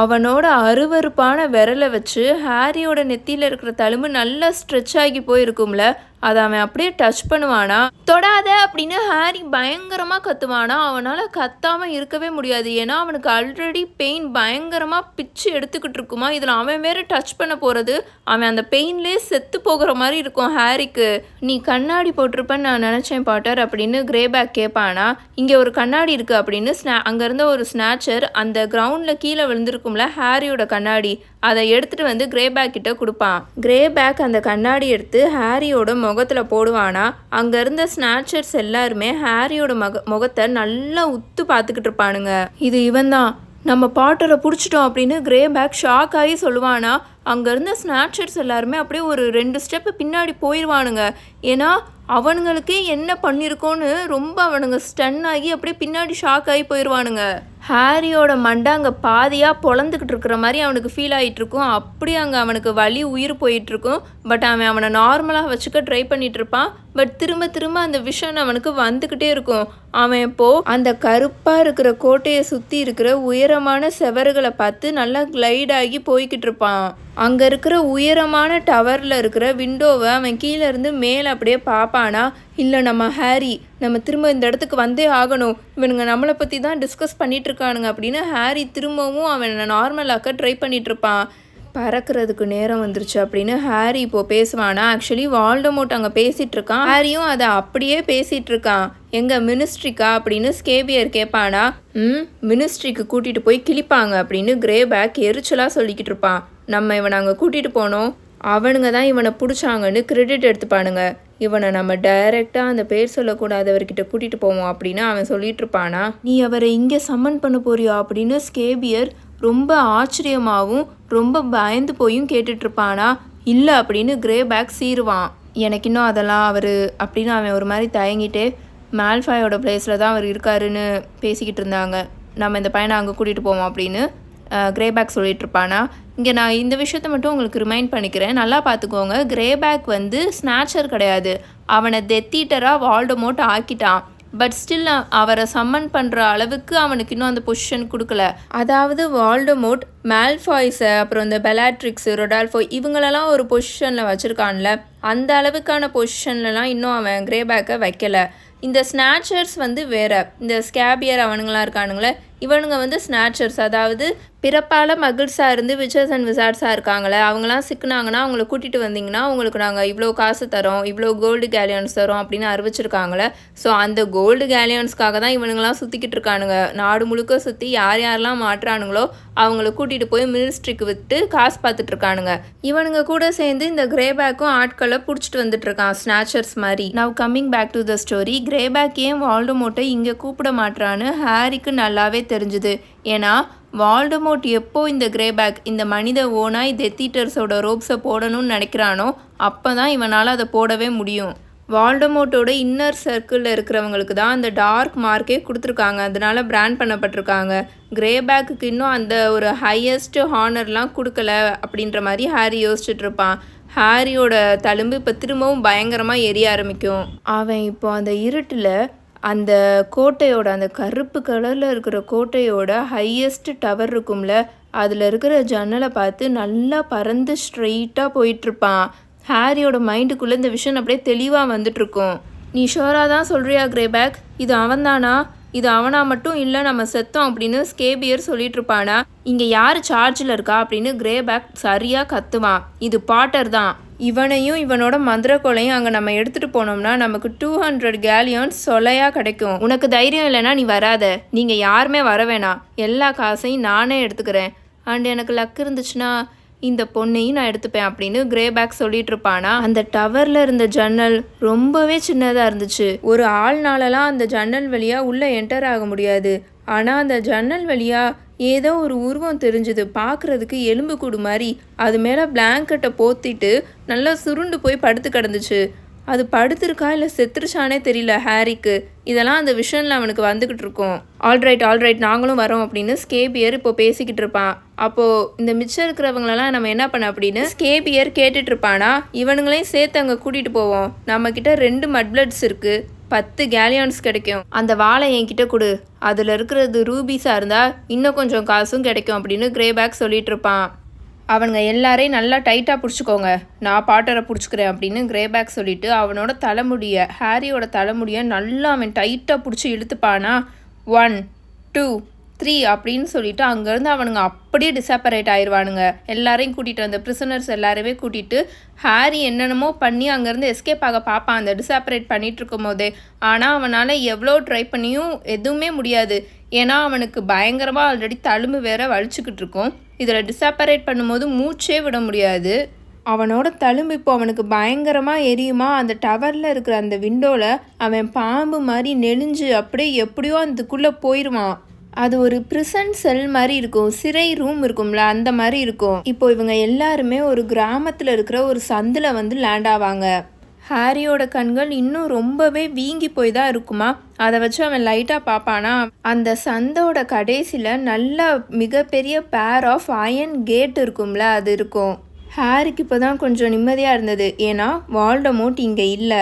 அவனோட அருவருப்பான விரலை வச்சு ஹாரியோட நெத்தியில் இருக்கிற தழும்பு நல்லா ஸ்ட்ரெச் ஆகி போயிருக்கும்ல, அதை அவன் அப்படியே டச் பண்ணுவானா. தொடாத அப்படின்னு ஹாரி பயங்கரமாக கத்துவானா. அவனால் கத்தாமல் இருக்கவே முடியாது. ஏன்னா அவனுக்கு ஆல்ரெடி பெயின் பயங்கரமாக பிச்சு எடுத்துக்கிட்டு இருக்குமா. இதில் அவன் வேறு டச் பண்ண போகிறது, அவன் அந்த பெயின்லேயே செத்து போகிற மாதிரி இருக்கும் ஹாரிக்கு. நீ கண்ணாடி போட்டிருப்பேன்னு நான் நினச்சேன் பாட்டர் அப்படின்னு கிரேபேக் கேட்பானா. இங்கே ஒரு கண்ணாடி இருக்குது அப்படின்னு அங்கேருந்த ஒரு ஸ்நாச்சர் அந்த கிரவுண்டில் கீழே விழுந்திருக்கும்ல ஹாரியோட கண்ணாடி, அதை எடுத்துகிட்டு வந்து கிரேபேக் கிட்ட கொடுப்பான். கிரேபேக் அந்த கண்ணாடி எடுத்து ஹாரியோட முகத்தில் போடுவானா. அங்கே இருந்த ஸ்நாச்சர்ஸ் எல்லாருமே ஹாரியோட முகத்தை நல்லா உத்து பார்த்துக்கிட்டு இருப்பானுங்க. இது இவன் தான், நம்ம பாட்டரை பிடிச்சிட்டோம் அப்படின்னு கிரேபேக் ஷாக் ஆகி சொல்லுவானா. அங்கே இருந்த ஸ்நாச்சர்ஸ் எல்லாருமே அப்படியே ஒரு 2 ஸ்டெப்பு பின்னாடி போயிடுவானுங்க. ஏன்னா அவனுங்களுக்கே என்ன பண்ணியிருக்கோன்னு ரொம்ப அவனுங்க ஸ்டன் ஆகி அப்படியே பின்னாடி ஷாக் ஆகி போயிடுவானுங்க. ஹாரியோட மண்டை அங்கே பாதியாக பொழந்துக்கிட்டு இருக்கிற மாதிரி அவனுக்கு ஃபீல் ஆகிட்டுருக்கும். அப்படி அங்கே அவனுக்கு வலி உயிர் போயிட்டுருக்கும். பட் அவனை நார்மலாக வச்சுக்க ட்ரை பண்ணிகிட்ருப்பான். பட் திரும்ப திரும்ப அந்த விஷன் அவனுக்கு வந்துக்கிட்டே இருக்கும். அவன் இப்போது அந்த கருப்பாக இருக்கிற கோட்டையை சுற்றி இருக்கிற உயரமான செவறுகளை பார்த்து நல்லா கிளைட் ஆகி போய்கிட்டு இருப்பான். அங்கே இருக்கிற உயரமான டவரில் இருக்கிற விண்டோவை அவன் கீழே இருந்து மேலே அப்படியே பார்ப்பானா. இல்லை நம்ம ஹாரி, நம்ம திரும்ப இந்த இடத்துக்கு வந்தே ஆகணும், இவனுங்க நம்மளை பற்றி தான் டிஸ்கஸ் பண்ணிகிட்ருக்கானுங்க அப்படின்னு ஹாரி திரும்பவும் அவனை நார்மலாக்க ட்ரை பண்ணிகிட்ருப்பான். பறக்கிறதுக்கு நேரம் வந்துருச்சு அப்படின்னு ஹாரி இப்போது பேசுவானா. ஆக்சுவலி வால்டமோர்ட் அங்கே பேசிகிட்டு இருக்கான், ஹாரியும் அதை அப்படியே பேசிகிட்டு இருக்கான். எங்கள் மினிஸ்ட்ரிக்கா அப்படின்னு ஸ்கேபியர் கேட்பானா. மினிஸ்ட்ரிக்கு கூட்டிகிட்டு போய் கிழிப்பாங்க அப்படின்னு கிரேபேக் எரிச்சலாக சொல்லிக்கிட்டு இருப்பான். நம்ம இவனை அங்கே கூட்டிகிட்டு போனோம், அவனுங்க தான் இவனை பிடிச்சாங்கன்னு கிரெடிட் எடுத்துப்பானுங்க. இவனை நம்ம டைரெக்டாக அந்த பேர் சொல்லக்கூடாதவர்கிட்ட கூட்டிகிட்டு போவோம் அப்படின்னு அவன் சொல்லிட்டு இருப்பானா. நீ அவரை இங்கே சம்மன் பண்ண போறியா அப்படின்னு ஸ்கேபியர் ரொம்ப ஆச்சரியமாகவும் ரொம்ப பயந்து போயும் கேட்டுட்ருப்பானா. இல்லை அப்படின்னு கிரேபேக் சீருவான். எனக்கு இன்னும் அதெல்லாம் அவர் அப்படின்னு அவன் ஒரு மாதிரி தயங்கிட்டே மால்ஃபாயோட பிளேஸில் தான் அவர் இருக்காருன்னு பேசிக்கிட்டு இருந்தாங்க. நம்ம இந்த பையனை அங்கே கூட்டிகிட்டு போவோம் அப்படின்னு கிரேபேக் சொல்லிட்டு இருப்பானா. இங்கே நான் இந்த விஷயத்த மட்டும் உங்களுக்கு ரிமைண்ட் பண்ணிக்கிறேன், நல்லா பார்த்துக்கோங்க. கிரேபேக் வந்து ஸ்நாச்சர் கிடையாது, அவனை டெத் ஈட்டராக வால்டமோர்ட் ஆக்கிட்டான். பட் ஸ்டில் அவரை சம்மன் பண்ணுற அளவுக்கு அவனுக்கு இன்னும் அந்த பொசிஷன் கொடுக்கல. அதாவது வால்டமோர்ட் மால்ஃபாய்ஸை அப்புறம் இந்த பெலாட்ரிக்ஸு ரொடால்ஃபோ இவங்களெல்லாம் ஒரு பொசிஷனில் வச்சுருக்கான்ல, அந்த அளவுக்கான பொசிஷன்லலாம் இன்னும் அவன் கிரேபேக்கை வைக்கல. இந்த ஸ்நாச்சர்ஸ் வந்து வேறு, இந்த ஸ்கேபியர் அவனுங்களாம் இருக்கானுங்களே இவனுங்க வந்து ஸ்நாச்சர்ஸ், அதாவது பிறப்பால் மகிழ்ஸாக இருந்து விச்சர்ஸ் அண்ட் விசார்ட்ஸாக இருக்காங்களே அவங்களாம் சிக்கினாங்கன்னா அவங்கள கூட்டிகிட்டு வந்தீங்கன்னா உங்களுக்கு நாங்கள் இவ்வளோ காசு தரோம், இவ்வளோ கோல்டு கேலியன்ஸ் தரோம் அப்படின்னு அறிவிச்சிருக்காங்களே. ஸோ அந்த கோல்டு கேலியன்ஸ்க்காக தான் இவனுங்களாம் சுற்றிக்கிட்டு இருக்கானுங்க. நாடு முழுக்க சுற்றி யார் யாரெல்லாம் மாட்டுறானுங்களோ அவங்கள கூட்டிகிட்டு போய் மினிஸ்ட்ரிக்கு விட்டு காசு பார்த்துட்டு இருக்கானுங்க. இவனுங்க கூட சேர்ந்து இந்த கிரேபேக்கும் ஆட்களை பிடிச்சிட்டு வந்துட்டு இருக்கான் ஸ்நாச்சர்ஸ் மாதிரி. Now coming back to the story, Greyback ஏன் வால்டமோர்ட்டை இங்கே கூப்பிட மாட்டான்னு ஹாரிக்கு நல்லாவே தெரிஞ்சுது. ஏன்னா வால்டமோர்ட் எப்போ இந்த கிரேபேக் இந்த மனித ஓனாய் டெத் ஈட்டர்ஸோட ரோப்ஸை போடணும்னு நினைக்கிறானோ அப்போ தான் இவனால் அதை போடவே முடியும். வால்டமோர்ட்டோட இன்னர் சர்க்கிளில் இருக்கிறவங்களுக்கு தான் அந்த டார்க் மார்க்கே கொடுத்துருக்காங்க, அதனால பிராண்ட் பண்ணப்பட்டிருக்காங்க. கிரேபேக்கு இன்னும் அந்த ஒரு ஹையஸ்ட் ஹானர்லாம் கொடுக்கல அப்படின்ற மாதிரி ஹாரி யோசிச்சுட்டு இருப்பான். ஹாரியோட தழும்பு இப்போ திரும்பவும் பயங்கரமாக எரிய ஆரம்பிக்கும். அவன் இப்போ அந்த இருட்டில் அந்த கோட்டையோட அந்த கருப்பு கலரில் இருக்கிற கோட்டையோட ஹையஸ்ட் டவர் இருக்கும்ல, அதில் இருக்கிற ஜன்னலை பார்த்து நல்லா பறந்து ஸ்ட்ரெயிட்டாக போயிட்டுருப்பான். ஹாரியோட மைண்டுக்குள்ளே இந்த விஷயம் அப்படியே தெளிவாக வந்துட்டுருக்கும். நீ ஷோராக தான் சொல்கிறியா கிரேபேக், இது அவன்தானா, இது அவனா மட்டும் இல்லை நம்ம செத்தோம் அப்படின்னு ஸ்கேபியர் சொல்லிட்டு இருப்பானா. இங்கே யார் சார்ஜில் இருக்கா அப்படின்னு கிரேபேக் சரியாக கத்துவான். இது பாட்டர் தான். இவனையும் இவனோட மந்திரக்கோலையும் அங்கே நம்ம எடுத்துகிட்டு போனோம்னா நமக்கு 200 கேலியன்ஸ் சொலையாக கிடைக்கும். உனக்கு தைரியம் இல்லைன்னா நீ வராத, நீங்கள் யாருமே வர வேணாம், எல்லா காசையும் நானே எடுத்துக்கிறேன். அண்ட் எனக்கு லக் இருந்துச்சுன்னா இந்த பொண்ணையும் நான் எடுத்துப்பேன் அப்படின்னு கிரேபேக் சொல்லிட்டு இருப்பானா. அந்த டவரில் இருந்த ஜன்னல் ரொம்பவே சின்னதாக இருந்துச்சு. ஒரு ஆள்னாலலாம் அந்த ஜன்னல் வழியாக உள்ளே என்டர் ஆக முடியாது. ஆனால் அந்த ஜன்னல் வழியாக ஏதோ ஒரு உருவம் தெரிஞ்சுது, பார்க்குறதுக்கு எலும்பு கூடு மாதிரி. அது மேலே பிளாங்கெட்டை போத்திட்டு நல்லா சுருண்டு போய் படுத்து கிடந்துச்சு. அது படுத்துருக்கா இல்லை செத்துருச்சானே தெரியல ஹாரிக்கு. இதெல்லாம் அந்த விஷனில் அவனுக்கு வந்துக்கிட்டு இருக்கும். ஆல்ரைட் நாங்களும் வரோம் அப்படின்னு ஸ்கேபியர் இப்போ பேசிக்கிட்டு இருப்பான். அப்போது இந்த மிச்சம் இருக்கிறவங்களெல்லாம் நம்ம என்ன பண்ண அப்படின்னு ஸ்கேபியர் கேட்டுட்டு இருப்பானா. இவனுங்களையும் சேர்த்து அங்கே கூட்டிகிட்டு போவோம், நம்மக்கிட்ட 2 மட் பிளட்ஸ் இருக்குது, 10 கேலியான்ஸ் கிடைக்கும். அந்த வாழை என்கிட்ட கொடு, அதில் இருக்கிறது ரூபீஸாக இருந்தால் இன்னும் கொஞ்சம் காசும் கிடைக்கும் அப்படின்னு கிரேபேக் சொல்லிட்டு இருப்பான். அவனுங்க எல்லாரையும் நல்லா டைட்டாக பிடிச்சிக்கோங்க, நான் பாட்டரை பிடிச்சிக்கிறேன் அப்படின்னு கிரேபேக் சொல்லிவிட்டு அவனோட தலைமுடியை ஹாரியோட தலைமுடியை நல்லா அவன் டைட்டாக பிடிச்சி இழுத்துப்பானா. 1 2 3 அப்படின்னு சொல்லிட்டு அங்கேருந்து அவனுங்க அப்படியே டிசாப்பரேட் ஆயிடுவானுங்க. எல்லாரையும் கூட்டிகிட்டு வந்த ப்ரிசனர்ஸ் எல்லாருமே கூட்டிகிட்டு ஹாரி என்னென்னமோ பண்ணி அங்கேருந்து எஸ்கேப் ஆக பார்ப்பான் அந்த டிசாப்பரேட் பண்ணிகிட்டு இருக்கும் போதே. ஆனால் அவனால் எவ்வளோ ட்ரை பண்ணியும் எதுவுமே முடியாது. ஏன்னா அவனுக்கு பயங்கரமாக ஆல்ரெடி தழும்பு வேற வலிச்சுக்கிட்டு இருக்கும். இதில் டிசாப்பரேட் பண்ணும்போது மூச்சே விட முடியாது. அவனோட தழும்பு இப்போ அவனுக்கு பயங்கரமாக எரியுமா. அந்த டவரில் இருக்கிற அந்த விண்டோவில் அவன் பாம்பு மாதிரி நெளிஞ்சு அப்படியே எப்படியோ அதுக்குள்ளே போயிடுவான். அது ஒரு பிரிசன் செல் மாதிரி இருக்கும், சிறை ரூம் இருக்கும்ல அந்த மாதிரி இருக்கும். இப்போ இவங்க எல்லாருமே ஒரு கிராமத்தில் இருக்கிற ஒரு சந்தில் வந்து லேண்ட் ஆவாங்க. ஹாரியோட கண்கள் இன்னும் ரொம்பவே வீங்கி போய் தான் இருக்குமா. அதை வச்சு அவன் லைட்டாக பார்ப்பானா. அந்த சந்தோட கடைசியில் நல்ல மிகப்பெரிய பேர் ஆஃப் அயன் கேட் இருக்கும்ல அது இருக்கும். ஹாரிக்கு இப்போ தான் கொஞ்சம் நிம்மதியாக இருந்தது, ஏன்னா வால்டமோர்ட் இங்கே இல்லை.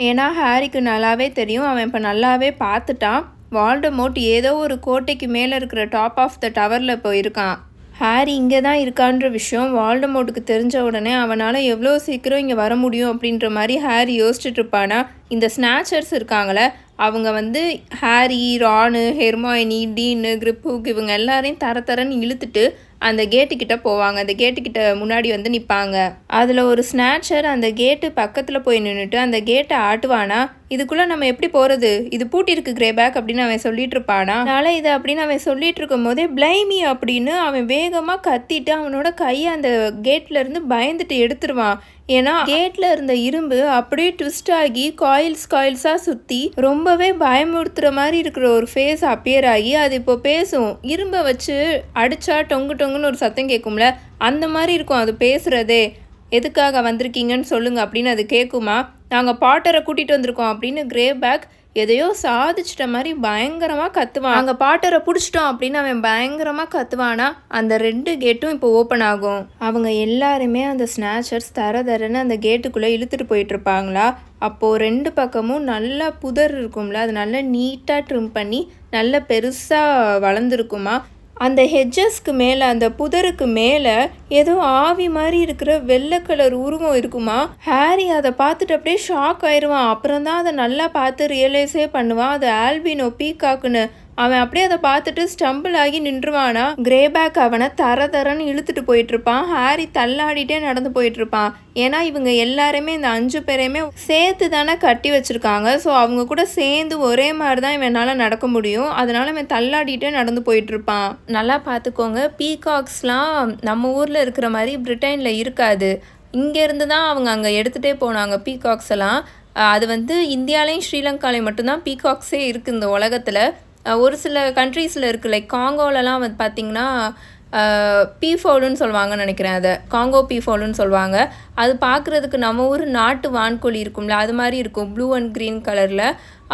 ஏன்னா ஹாரிக்கு நல்லாவே தெரியும், அவன் இப்போ நல்லாவே பார்த்துட்டான். வால்டமோர்ட் ஏதோ ஒரு கோட்டைக்கு மேலே இருக்கிற டாப் ஆஃப் த டவரில் போயிருக்கான். ஹாரி இங்கே தான் இருக்கான்ற விஷயம் வால்டமோர்ட்டுக்கு தெரிஞ்ச உடனே அவனால் எவ்வளோ சீக்கிரம் இங்கே வர முடியும் அப்படின்ற மாதிரி ஹாரி யோசிச்சுட்டு இருப்பானா. இந்த ஸ்நாச்சர்ஸ் இருக்காங்களே அவங்க வந்து ஹாரி, ரானு, ஹெர்மாயினி, டீனு, கிரிப்ஹூக் இவங்க எல்லாரையும் தரன்னு இழுத்துட்டு அந்த கேட்டுக்கிட்ட போவாங்க. அந்த கேட்டுக்கிட்ட முன்னாடி வந்து நிற்பாங்க. அதில் ஒரு ஸ்நாட்சர் அந்த கேட்டு பக்கத்தில் போய் நின்றுட்டு அந்த கேட்டை ஆட்டுவானா, இதுக்குள்ளே நம்ம எப்படி போகிறது, இது பூட்டிருக்கு கிரேபேக் அப்படின்னு அவன் சொல்லிட்டு இருப்பானா. அதனால இது அப்படின்னு அவன் சொல்லிட்டு இருக்கும் போதே பிளைமி அப்படின்னு அவன் வேகமாக கத்திட்டு அவனோட கையை அந்த கேட்ல இருந்து பயந்துட்டு எடுத்துருவான். ஏன்னா கேட்ல இருந்த இரும்பு அப்படியே ட்விஸ்ட் ஆகி காயில்ஸாக சுற்றி ரொம்பவே பயமுறுத்துகிற மாதிரி இருக்கிற ஒரு ஃபேஸ் அப்பியர் ஆகி அது இப்போ பேசும். இரும்பை வச்சு அடித்தா டொங்கு டொங்குன்னு ஒரு சத்தம் கேட்கும்ல, அந்த மாதிரி இருக்கும் அது பேசுகிறதே. எதுக்காக வந்திருக்கீங்கன்னு சொல்லுங்க அப்படின்னு அது கேட்குமா. நாங்கள் பாட்டரை கூட்டிகிட்டு வந்திருக்கோம் அப்படின்னு கிரேபேக் எதையோ சாதிச்சிட்ட மாதிரி பயங்கரமாக கத்துவான். அங்கே பாட்டரை பிடிச்சிட்டோம் அப்படின்னு அவன் பயங்கரமாக கத்துவானா, அந்த 2 கேட்டும் இப்போ ஓப்பன் ஆகும். அவங்க எல்லாருமே அந்த ஸ்நாச்சர்ஸ் தரன்னு அந்த கேட்டுக்குள்ளே இழுத்துட்டு போயிட்டுருப்பாங்களா. அப்போது 2 பக்கமும் நல்லா புதர் இருக்கும்ல, அது நல்லா நீட்டாக ட்ரிம் பண்ணி நல்ல பெருசாக வளர்ந்துருக்குமா. அந்த ஹெட்ஜஸ்க்கு மேலே அந்த புதருக்கு மேலே ஏதோ ஆவி மாதிரி இருக்கிற வெள்ளை கலர் உருவம் இருக்குமா. ஹாரி அதை பார்த்துட்டு அப்படியே ஷாக் ஆயிடுவான். அப்புறம் தான் அதை நல்லா பார்த்து ரியலைஸே பண்ணுவான், அது ஆல்பினோ பீகாக்குன்னு. அவன் அப்படியே அதை பார்த்துட்டு ஸ்டம்பிள் ஆகி நின்றுவானா. கிரேபேக் அவனை தரன்னு இழுத்துட்டு போயிட்டுருப்பான். ஹாரி தள்ளாடிட்டே நடந்து போயிட்டுருப்பான். ஏன்னா இவங்க எல்லாருமே இந்த 5 பேரையுமே சேர்த்து தானே கட்டி வச்சுருக்காங்க. ஸோ அவங்க கூட சேர்ந்து ஒரே மாதிரி தான் இவனால் நடக்க முடியும். அதனால இவன் தள்ளாடிட்டே நடந்து போயிட்டுருப்பான். நல்லா பார்த்துக்கோங்க, பீகாக்ஸ்லாம் நம்ம ஊரில் இருக்கிற மாதிரி பிரிட்டனில் இருக்காது. இங்கேருந்து தான் அவங்க அங்கே எடுத்துகிட்டே போனாங்க பீகாக்ஸ் எல்லாம். அது வந்து இந்தியாலையும் ஸ்ரீலங்காலையும் மட்டும்தான் பீகாக்ஸே இருக்குது இந்த உலகத்தில். ஒரு சில கண்ட்ரீஸில் இருக்குது, லைக் காங்கோலலாம் வந்து பார்த்திங்கன்னா பீஃபோலுன்னு சொல்லுவாங்கன்னு நினைக்கிறேன். அதை காங்கோ பீஃபோலுன்னு சொல்லுவாங்க. அது பார்க்குறதுக்கு நம்ம ஊர் நாட்டு வான்கோழி இருக்கும்ல, அது மாதிரி இருக்கும், ப்ளூ அண்ட் க்ரீன் கலரில்.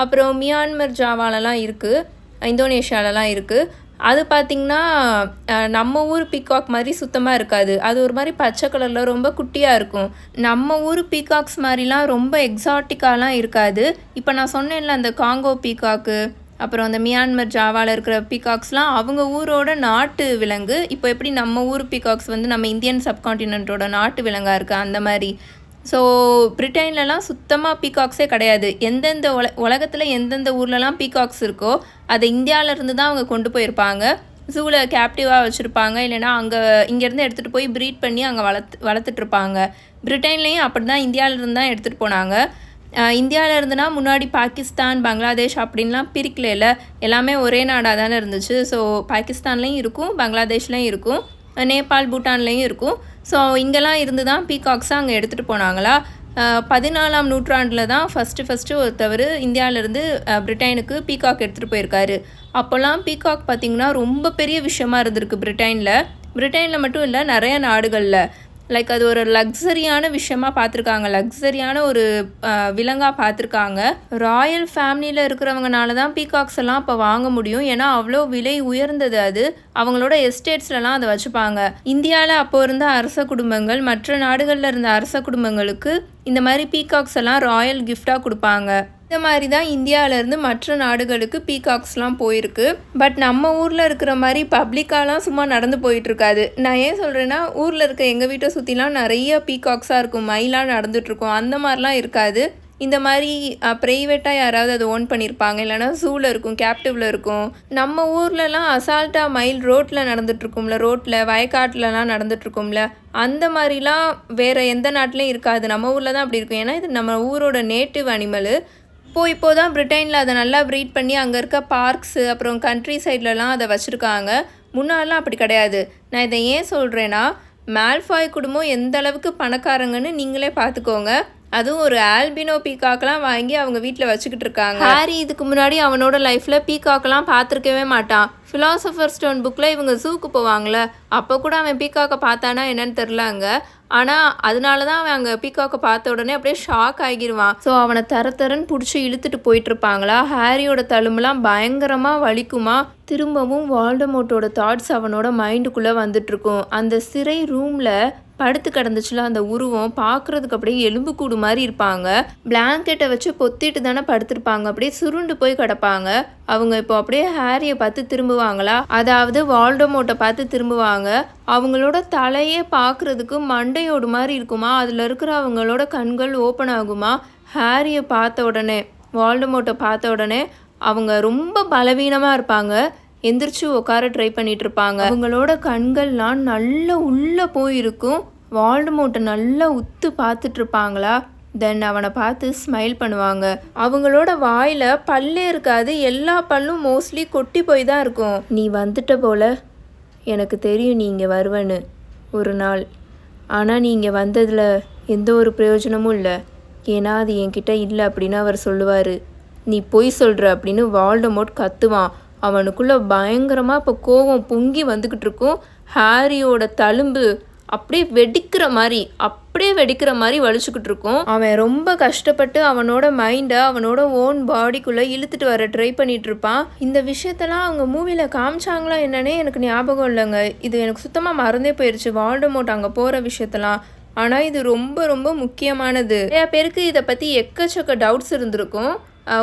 அப்புறம் மியான்மர் ஜாவாலலாம் இருக்குது, இந்தோனேஷியாலலாம் இருக்குது. அது பார்த்திங்கன்னா நம்ம ஊர் பீகாக் மாதிரி சுத்தமாக இருக்காது. அது ஒரு மாதிரி பச்சை கலரில் ரொம்ப குட்டியாக இருக்கும். நம்ம ஊர் பீகாக்ஸ் மாதிரிலாம் ரொம்ப எக்ஸாட்டிக்காலாம் இருக்காது. இப்போ நான் சொன்னேன்ல அந்த காங்கோ பீகாக்கு, அப்புறம் அந்த மியான்மர் ஜாவாவில் இருக்கிற பீகாக்ஸ்லாம் அவங்க ஊரோட நாட்டு விலங்கு. இப்போ எப்படி நம்ம ஊர் பீகாக்ஸ் வந்து நம்ம இந்தியன் சப்கான்டினென்ட்டோட நாட்டு விலங்காக இருக்குது அந்த மாதிரி. ஸோ பிரிட்டன்லலாம் சுத்தமாக பீகாக்ஸே கிடையாது. எந்தெந்த உலகத்தில் எந்தெந்த ஊர்லலாம் பீகாக்ஸ் இருக்கோ அதை இந்தியாவிலேருந்து தான் அவங்க கொண்டு போயிருப்பாங்க, ஜூவில் கேப்டிவாக வச்சுருப்பாங்க. இல்லைனா இங்கேருந்து எடுத்துகிட்டு போய் ப்ரீட் பண்ணி அங்கே வளர்த்துட்ருப்பாங்க. பிரிட்டன்லேயும் அப்படி தான் இந்தியாவிலேருந்து தான் எடுத்துகிட்டு போனாங்க. இந்தியாவில் இருந்துன்னா முன்னாடி பாகிஸ்தான், பங்களாதேஷ் அப்படின்லாம் பிரிக்கல, எல்லாமே ஒரே நாடாக தானே இருந்துச்சு. ஸோ பாகிஸ்தான்லேயும் இருக்கும், பங்களாதேஷ்லேயும் இருக்கும், நேபாள், பூட்டான்லேயும் இருக்கும். ஸோ இங்கெல்லாம் இருந்து தான் பீகாக்ஸை அங்கே எடுத்துகிட்டு போனாங்களா. 14ஆம் நூற்றாண்டில் தான் ஃபஸ்ட்டு ஒருத்தவர் இந்தியாவிலேருந்து பிரிட்டனுக்கு பீகாக் எடுத்துகிட்டு போயிருக்காரு. அப்போல்லாம் பீகாக் பார்த்திங்கன்னா ரொம்ப பெரிய விஷயமா இருந்திருக்கு பிரிட்டனில் மட்டும் இல்லை, நிறைய நாடுகளில். லைக் அது ஒரு லக்ஸரியான விஷயமா பார்த்துருக்காங்க, லக்ஸரியான ஒரு விலங்காக பார்த்துருக்காங்க. ராயல் ஃபேமிலியில் இருக்கிறவங்கனால தான் பீகாக்ஸ் எல்லாம் இப்போ வாங்க முடியும். ஏன்னா அவ்வளோ விலை உயர்ந்தது அது. அவங்களோட எஸ்டேட்ஸ்லலாம் அதை வச்சுப்பாங்க. இந்தியாவில் அப்போ இருந்த அரச குடும்பங்கள் மற்ற நாடுகளில் இருந்த அரச குடும்பங்களுக்கு இந்த மாதிரி பீகாக்ஸ் எல்லாம் ராயல் கிஃப்டாக கொடுப்பாங்க. இந்த மாதிரி தான் இந்தியாவிலேருந்து மற்ற நாடுகளுக்கு பீகாக்ஸ்லாம் போயிருக்கு. பட் நம்ம ஊரில் இருக்கிற மாதிரி பப்ளிக்காலாம் சும்மா நடந்து போயிட்டுருக்காது. நான் ஏன் சொல்கிறேன்னா, ஊரில் இருக்க எங்கள் வீட்டை சுற்றிலாம் நிறைய பீகாக்ஸாக இருக்கும், மயிலாக நடந்துகிட்ருக்கும். அந்த மாதிரிலாம் இருக்காது. இந்த மாதிரி ப்ரைவேட்டாக யாராவது அதை ஓன் பண்ணியிருப்பாங்க, இல்லைனா ஜூவில் இருக்கும், கேப்டிவில் இருக்கும். நம்ம ஊர்லலாம் அசால்ட்டாக மயில் ரோட்டில் நடந்துகிட்ருக்கும்ல, ரோட்டில் வயக்காட்டிலலாம் நடந்துகிட்ருக்கும்ல, அந்த மாதிரிலாம் வேறு எந்த நாட்டிலையும் இருக்காது. நம்ம ஊரில் தான் அப்படி இருக்கும். ஏன்னா இது நம்ம ஊரோட நேட்டிவ் அனிமலு. இப்போது தான் பிரிட்டனில் அதை நல்லா ப்ரீட் பண்ணி அங்கே இருக்க பார்க்ஸு அப்புறம் கண்ட்ரி சைட்லலாம் அதை வச்சுருக்காங்க. முன்னாடிலாம் அப்படி கிடையாது. நான் இதை ஏன் சொல்கிறேன்னா, மால்ஃபாய் குடும்பம் எந்த அளவுக்கு பணக்காரங்கன்னு நீங்களே பார்த்துக்கோங்க. அதுவும் ஒரு ஆல்பினோ பீகாக்கெலாம் வாங்கி அவங்க வீட்டில் வச்சுக்கிட்டு இருக்காங்க. ஹாரி இதுக்கு முன்னாடி அவனோட லைஃப்பில் பீகாக்கெலாம் பார்த்துருக்கவே மாட்டான். ஃபிலாசபர் ஸ்டோன் புக்கில் இவங்க ஜூக்கு போவாங்கள, அப்போ கூட அவன் பீகாக்கை பார்த்தானா என்னன்னு தெரில அங்கே. ஆனால் அதனால தான் அவன் அங்கே பீகாக்கை பார்த்த உடனே அப்படியே ஷாக் ஆகிடுவான். ஸோ அவனை தரன்னு பிடிச்சி இழுத்துட்டு போயிட்டுருப்பாங்களா. ஹாரியோட தழும்பெல்லாம் பயங்கரமாக வலிக்குமா. திரும்பவும் வால்டமோட்டோட தாட்ஸ் அவனோட மைண்டுக்குள்ளே வந்துட்டுருக்கும். அந்த சிறை ரூமில் படுத்து கிடந்துச்சுல அந்த உருவம் பார்க்குறதுக்கு அப்படியே எலும்பு கூடு மாதிரி இருப்பாங்க. பிளாங்கெட்டை வச்சு பொத்திட்டு தானே படுத்திருப்பாங்க, அப்படியே சுருண்டு போய் கிடப்பாங்க. அவங்க இப்போ அப்படியே ஹாரியை பார்த்து திரும்புவாங்களா, அதாவது வால்டமோட்டை பார்த்து திரும்புவாங்க. அவங்களோட தலையே பார்க்குறதுக்கு மண்டையோடு மாதிரி இருக்குமா. அதில் இருக்கிற அவங்களோட கண்கள் ஓப்பன் ஆகுமா. ஹாரியை பார்த்த உடனே, வால்டமோட்டை பார்த்த உடனே அவங்க ரொம்ப பலவீனமாக இருப்பாங்க. எந்திரிச்சு உட்கார ட்ரை பண்ணிட்டு இருப்பாங்க. அவங்களோட கண்கள்லாம் நல்லா உள்ளே போயிருக்கும். வால்டமோர்ட்டை நல்லா உத்து பார்த்துட்டு இருப்பாங்களா. தென் அவனை பார்த்து ஸ்மைல் பண்ணுவாங்க. அவங்களோட வாயில் பல்லே இருக்காது, எல்லா பல்லும் மோஸ்ட்லி கொட்டி போய் தான் இருக்கும். நீ வந்துட்ட போல, எனக்கு தெரியும் நீ இங்கே வருவேன்னு ஒரு நாள். ஆனால் நீ இங்கே வந்ததில் எந்த ஒரு பிரயோஜனமும் இல்லை. ஏன்னா அது என்கிட்ட இல்லை அப்படின்னு அவர் சொல்லுவார். நீ பொய் சொல்கிற அப்படின்னு வால்டமோர்ட் கத்துவான். அவனுக்குள்ளே பயங்கரமாக இப்போ கோவம் பொங்கி வந்துக்கிட்டு இருக்கும். ஹாரியோட தழும்பு அப்படியே வெடிக்கிற மாதிரி வலிச்சுக்கிட்டு இருக்கும். அவன் ரொம்ப கஷ்டப்பட்டு அவனோட மைண்டை அவனோட ஓன் பாடிக்குள்ளே இழுத்துட்டு வர ட்ரை பண்ணிட்டு இருப்பான். இந்த விஷயத்தெல்லாம் அவங்க மூவியில் காமிச்சாங்களா என்னன்னே எனக்கு ஞாபகம் இல்லைங்க. இது எனக்கு சுத்தமாக மறந்தே போயிடுச்சு, வால்டமோர்ட் அங்கே போகிற விஷயத்தெல்லாம். ஆனால் இது ரொம்ப ரொம்ப முக்கியமானது. நிறையா பேருக்கு இதை பற்றி எக்கச்சக்க டவுட்ஸ் இருந்திருக்கும்.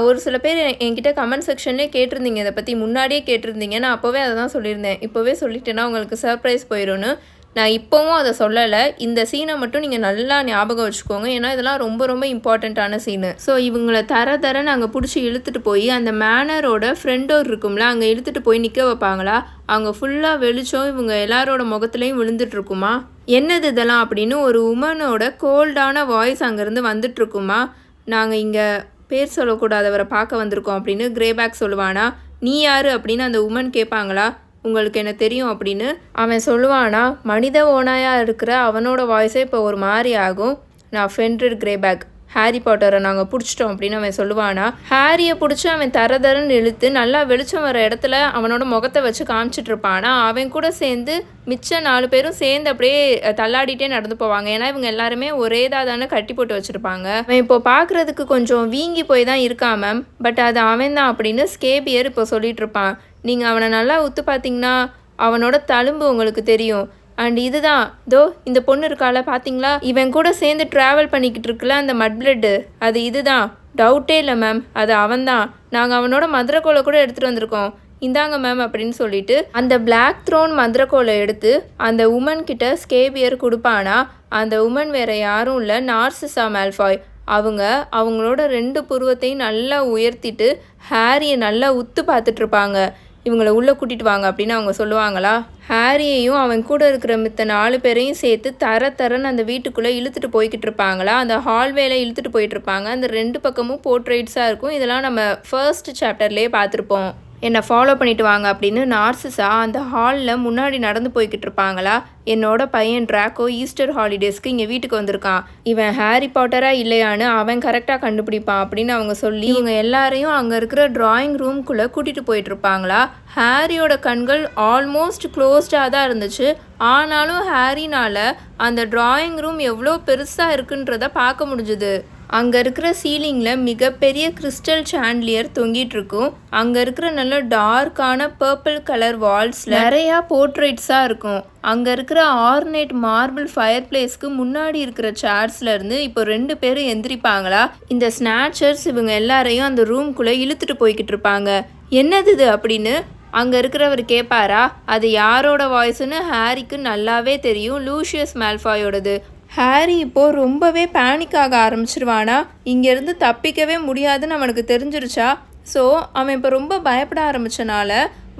ஒரு சில பேர் என்கிட்ட கமெண்ட் செக்ஷன்லேயே கேட்டிருந்தீங்க, இதை பற்றி முன்னாடியே கேட்டிருந்தீங்க. நான் அப்போவே அதை தான் சொல்லியிருந்தேன். இப்போவே சொல்லிட்டேன்னா உங்களுக்கு சர்ப்ரைஸ் போயிடும்னு. நான் இப்போவும் அதை சொல்லலை. இந்த சீனை மட்டும் நீங்கள் நல்லா ஞாபகம் வச்சுக்கோங்க, ஏன்னா இதெல்லாம் ரொம்ப ரொம்ப இம்பார்ட்டண்ட்டான சீனு. ஸோ இவங்களை தரன்னு அங்கே பிடிச்சி இழுத்துட்டு போய் அந்த மேனரோட ஃப்ரண்ட் டோர் இருக்கும்ல, அங்கே இழுத்துட்டு போய் நிற்க வைப்பாங்களா. அங்கே ஃபுல்லாக வெளிச்சம் இவங்க எல்லாரோட முகத்துலையும் விழுந்துட்டு இருக்குமா. என்னது இதெல்லாம் அப்படின்னு ஒரு உமனோட கோல்டான வாய்ஸ் அங்கேருந்து வந்துட்டுருக்குமா. நாங்கள் இங்கே பேர் சொல்லக்கூடாதவரை பார்க்க வந்திருக்கோம் அப்படின்னு கிரேபேக் சொல்லுவானா. நீ யார் அப்படின்னு அந்த உமன் கேட்பாங்களா. உங்களுக்கு என்ன தெரியும் அப்படின்னு அவன் சொல்லுவானா. மனித ஓனாயாக இருக்கிற அவனோட வாய்ஸே இப்போ ஒரு மாதிரி ஆகும். நான் ஃபென்ரிட் கிரேபேக், ஹாரி பாட்டரை நாங்கள் பிடிச்சிட்டோம் அப்படின்னு அவன் சொல்லுவானா. ஹாரியை பிடிச்சி அவன் தரன்னு இழுத்து நல்லா வெளிச்சம் வர இடத்துல அவனோட முகத்தை வச்சு காமிச்சிட்டு இருப்பானா. அவன் கூட சேர்ந்து மிச்ச 4 பேரும் சேர்ந்து அப்படியே தள்ளாடிட்டே நடந்து போவாங்க. ஏன்னா இவங்க எல்லாருமே ஒரே தானே கட்டி போட்டு வச்சுருப்பாங்க. அவன் இப்போ பார்க்குறதுக்கு கொஞ்சம் வீங்கி போய் தான் இருக்கான் மேம், பட் அது அவன் தான் அப்படின்னு ஸ்கேபியர் இப்போ சொல்லிட்டு இருப்பான். நீங்கள் அவனை நல்லா உத்து பார்த்தீங்கன்னா அவனோட தழும்பு உங்களுக்கு தெரியும். அண்ட் இதுதான் தோ இந்த பொண்ணு இருக்கால பார்த்தீங்களா, இவன் கூட சேர்ந்து ட்ராவல் பண்ணிக்கிட்டு இருக்குல்ல அந்த மட் பிளட்டு, அது இதுதான். டவுட்டே இல்லை மேம், அது அவன்தான். நாங்கள் அவனோட மந்திரக்கோலை கூட எடுத்துகிட்டு வந்திருக்கோம், இந்தாங்க மேம் அப்படின்னு சொல்லிட்டு அந்த பிளாக் த்ரோன் மந்திரக்கோலை எடுத்து அந்த உமன் கிட்ட ஸ்கேபியர் கொடுப்பானா. அந்த உமன் வேற யாரும் இல்லை, நார்சிசா மால்ஃபாய். அவங்களோட 2 புருவத்தையும் நல்லா உயர்த்திட்டு ஹாரியை நல்லா உத்து பார்த்துட்டு இருப்பாங்க. இவங்களை உள்ளே கூட்டிகிட்டு வாங்க அப்படின்னு அவங்க சொல்லுவாங்களா. ஹாரியையும் அவன் கூட இருக்கிற மித்த 4 பேரையும் சேர்த்து தரன்னு அந்த வீட்டுக்குள்ளே இழுத்துட்டு போய்கிட்டு இருப்பாங்களா. அந்த ஹால்வேல இழுத்துட்டு போயிட்டு இருப்பாங்க. அந்த 2 பக்கமும் போர்ட்ரேட்ஸாக இருக்கும். இதெல்லாம் நம்ம ஃபர்ஸ்ட் சாப்டர்லேயே பார்த்துருப்போம். என்னை ஃபாலோ பண்ணிட்டு வாங்க அப்படின்னு நார்சிசா அந்த ஹாலில் முன்னாடி நடந்து போய்கிட்டு இருப்பாங்களா. என்னோட பையன் ட்ராக்கோ ஈஸ்டர் ஹாலிடேஸ்க்கு இங்கே வீட்டுக்கு வந்திருக்கான், இவன் ஹாரி பாட்டரா இல்லையான்னு அவன் கரெக்டாக கண்டுபிடிப்பான் அப்படின்னு அவங்க சொல்லி இவங்க எல்லாரையும் அங்கே இருக்கிற ட்ராயிங் ரூம்குள்ளே கூட்டிகிட்டு போயிட்டு இருப்பாங்களா. ஹாரியோட கண்கள் ஆல்மோஸ்ட் க்ளோஸ்டாக தான் இருந்துச்சு. ஆனாலும் ஹாரினால் அந்த ட்ராயிங் ரூம் எவ்வளோ பெருசாக இருக்குன்றத பார்க்க முடிஞ்சுது. அங்கே இருக்கிற சீலிங்கில் மிகப்பெரிய கிறிஸ்டல் சாண்ட்லியர் தொங்கிட்டு இருக்கும். அங்கே இருக்கிற நல்ல டார்க்கான பர்பிள் கலர் வால்ஸில் நிறையா போர்ட்ரேட்ஸாக இருக்கும். அங்கே இருக்கிற ஆர்னேட் மார்பிள் ஃபயர் பிளேஸ்க்கு முன்னாடி இருக்கிற சேர்ஸ்லேருந்து இப்போ 2 பேரும் எந்திரிப்பாங்களா. இந்த ஸ்நாச்சர்ஸ் இவங்க எல்லாரையும் அந்த ரூம்குள்ளே இழுத்துட்டு போய்கிட்டு இருப்பாங்க. என்னது இது அப்படின்னு அங்கே இருக்கிறவர் கேட்பாரா. அது யாரோட வாய்ஸ்ன்னு ஹாரிக்கு நல்லாவே தெரியும், லூசியஸ் மால்ஃபாயோடது. ஹாரி இப்போது ரொம்பவே பேனிக் ஆக ஆரம்பிச்சிருவானா. இங்கேருந்து தப்பிக்கவே முடியாதுன்னு அவனுக்கு தெரிஞ்சிருச்சா. ஸோ அவன் இப்போ ரொம்ப பயப்பட ஆரம்பித்தனால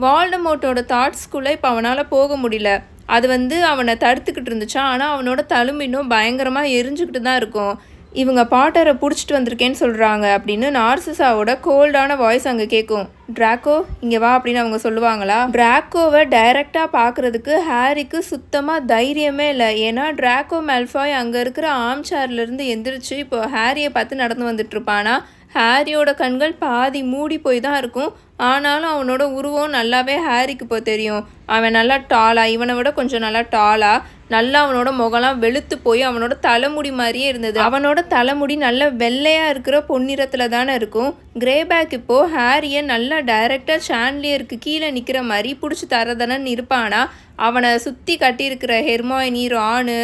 வால்டமோர்ட்டோட தாட்ஸ்குள்ளே இப்போ அவனால் போக முடியல. அது அவனை தடுத்துக்கிட்டு இருந்துச்சா. ஆனால் அவனோட தழும்பு இன்னும் பயங்கரமாக எரிஞ்சுக்கிட்டு தான் இருக்கும். இவங்க பாட்டரை பிடிச்சிட்டு வந்திருக்கேன்னு சொல்கிறாங்க அப்படின்னு நார்சிசாவோட கோல்டான வாய்ஸ் அங்கே கேட்கும். ட்ராக்கோ இங்கே வா அப்படின்னு அவங்க சொல்லுவாங்களா. ட்ராக்கோவை டைரெக்டாக பார்க்குறதுக்கு ஹாரிக்கு சுத்தமாக தைரியமே இல்லை. ஏன்னா ட்ராக்கோ மால்ஃபாய் அங்கே இருக்கிற ஆம்சேர்லேருந்து எந்திரிச்சு இப்போ ஹாரியை பார்த்து நடந்து வந்துட்டுருப்பானா. ஹாரியோட கண்கள் பாதி மூடி போய் தான் இருக்கும். ஆனாலும் அவனோட உருவம் நல்லாவே ஹாரிக்கு இப்போ தெரியும். அவன் நல்லா டாலாக, இவனை விட கொஞ்சம் நல்லா டாலாக, நல்லா அவனோட முகலாம் வெளுத்து போய் அவனோட தலைமுடி மாதிரியே இருந்தது. அவனோட தலைமுடி நல்ல வெள்ளையாக இருக்கிற பொன்னிறத்தில் தானே இருக்கும். கிரேபேக் இப்போது ஹாரியை நல்லா டைரெக்டாக சாண்ட்லியருக்கு கீழே நிற்கிற மாதிரி பிடிச்சி தரதானன்னு இருப்பானா. அவனை சுற்றி கட்டியிருக்கிற ஹெர்மாயினி, ரானு,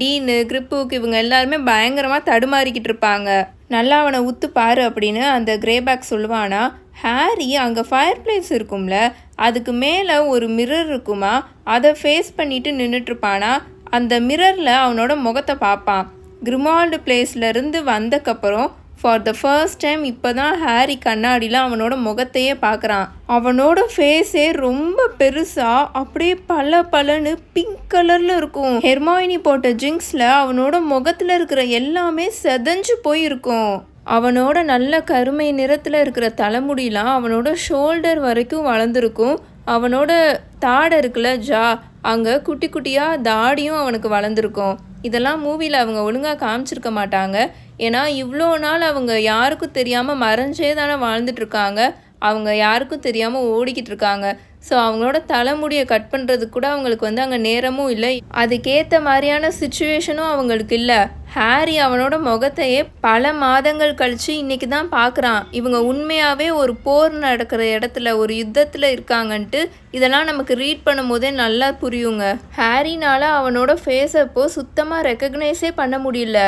டீனு, கிரிப்புக்கு இவங்க எல்லாருமே பயங்கரமாக தடுமாறிக்கிட்டு இருப்பாங்க. நல்லா அவனை உத்து பாரு அப்படின்னு அந்த கிரேபேக் சொல்லுவானா. ஹாரி அங்கே ஃபயர் பிளேஸ் இருக்கும்ல, அதுக்கு மேலே ஒரு மிரர் இருக்குமா, அதை ஃபேஸ் பண்ணிட்டு நின்றுட்டுருப்பானா. அந்த மிரரில் அவனோட முகத்தை பார்ப்பான். கிரிமால்டு பிளேஸ்லேருந்து வந்தக்கப்புறம் ஃபார் த ஃபர்ஸ்ட் டைம் இப்போ தான் ஹாரி கண்ணாடியில் அவனோட முகத்தையே பார்க்குறான். அவனோட ஃபேஸே ரொம்ப பெருசாக அப்படியே பலன்னு பிங்க் கலரில் இருக்கும். ஹெர்மாயினி போட்ட ஜிங்ஸில் அவனோட முகத்தில் இருக்கிற எல்லாமே செதஞ்சு போயிருக்கும். அவனோட நல்ல கருமை நிறத்தில் இருக்கிற தலைமுடியெலாம் அவனோட ஷோல்டர் வரைக்கும் வளர்ந்துருக்கும். அவனோட தாடை இருக்குல்ல ஜா, அங்கே குட்டி குட்டியாக தாடியும் அவனுக்கு வளர்ந்துருக்கும். இதெல்லாம் மூவியில் அவங்க ஒழுங்காக காமிச்சிருக்க மாட்டாங்க. ஏன்னா இவ்வளோ நாள் அவங்க யாருக்கும் தெரியாமல் மறைஞ்சே தானே வாழ்ந்துட்டுருக்காங்க. அவங்க யாருக்கும் தெரியாமல் ஓடிக்கிட்டு இருக்காங்க. ஸோ அவங்களோட தலைமுடியை கட் பண்ணுறதுக்கு கூட அவங்களுக்கு அங்கே நேரமும் இல்லை. அதுக்கேற்ற மாதிரியான சுச்சுவேஷனும் அவங்களுக்கு இல்லை. ஹாரி அவனோட முகத்தையே பல மாதங்கள் கழித்து இன்றைக்கி தான் பார்க்குறான். இவங்க உண்மையாகவே ஒரு போர் நடக்கிற இடத்துல ஒரு யுத்தத்தில் இருக்காங்கன்ட்டு இதெல்லாம் நமக்கு ரீட் பண்ணும் போதே நல்லா புரியுங்க. ஹாரினால் அவனோட ஃபேஸை இப்போது சுத்தமாக ரெக்கக்னைஸே பண்ண முடியல.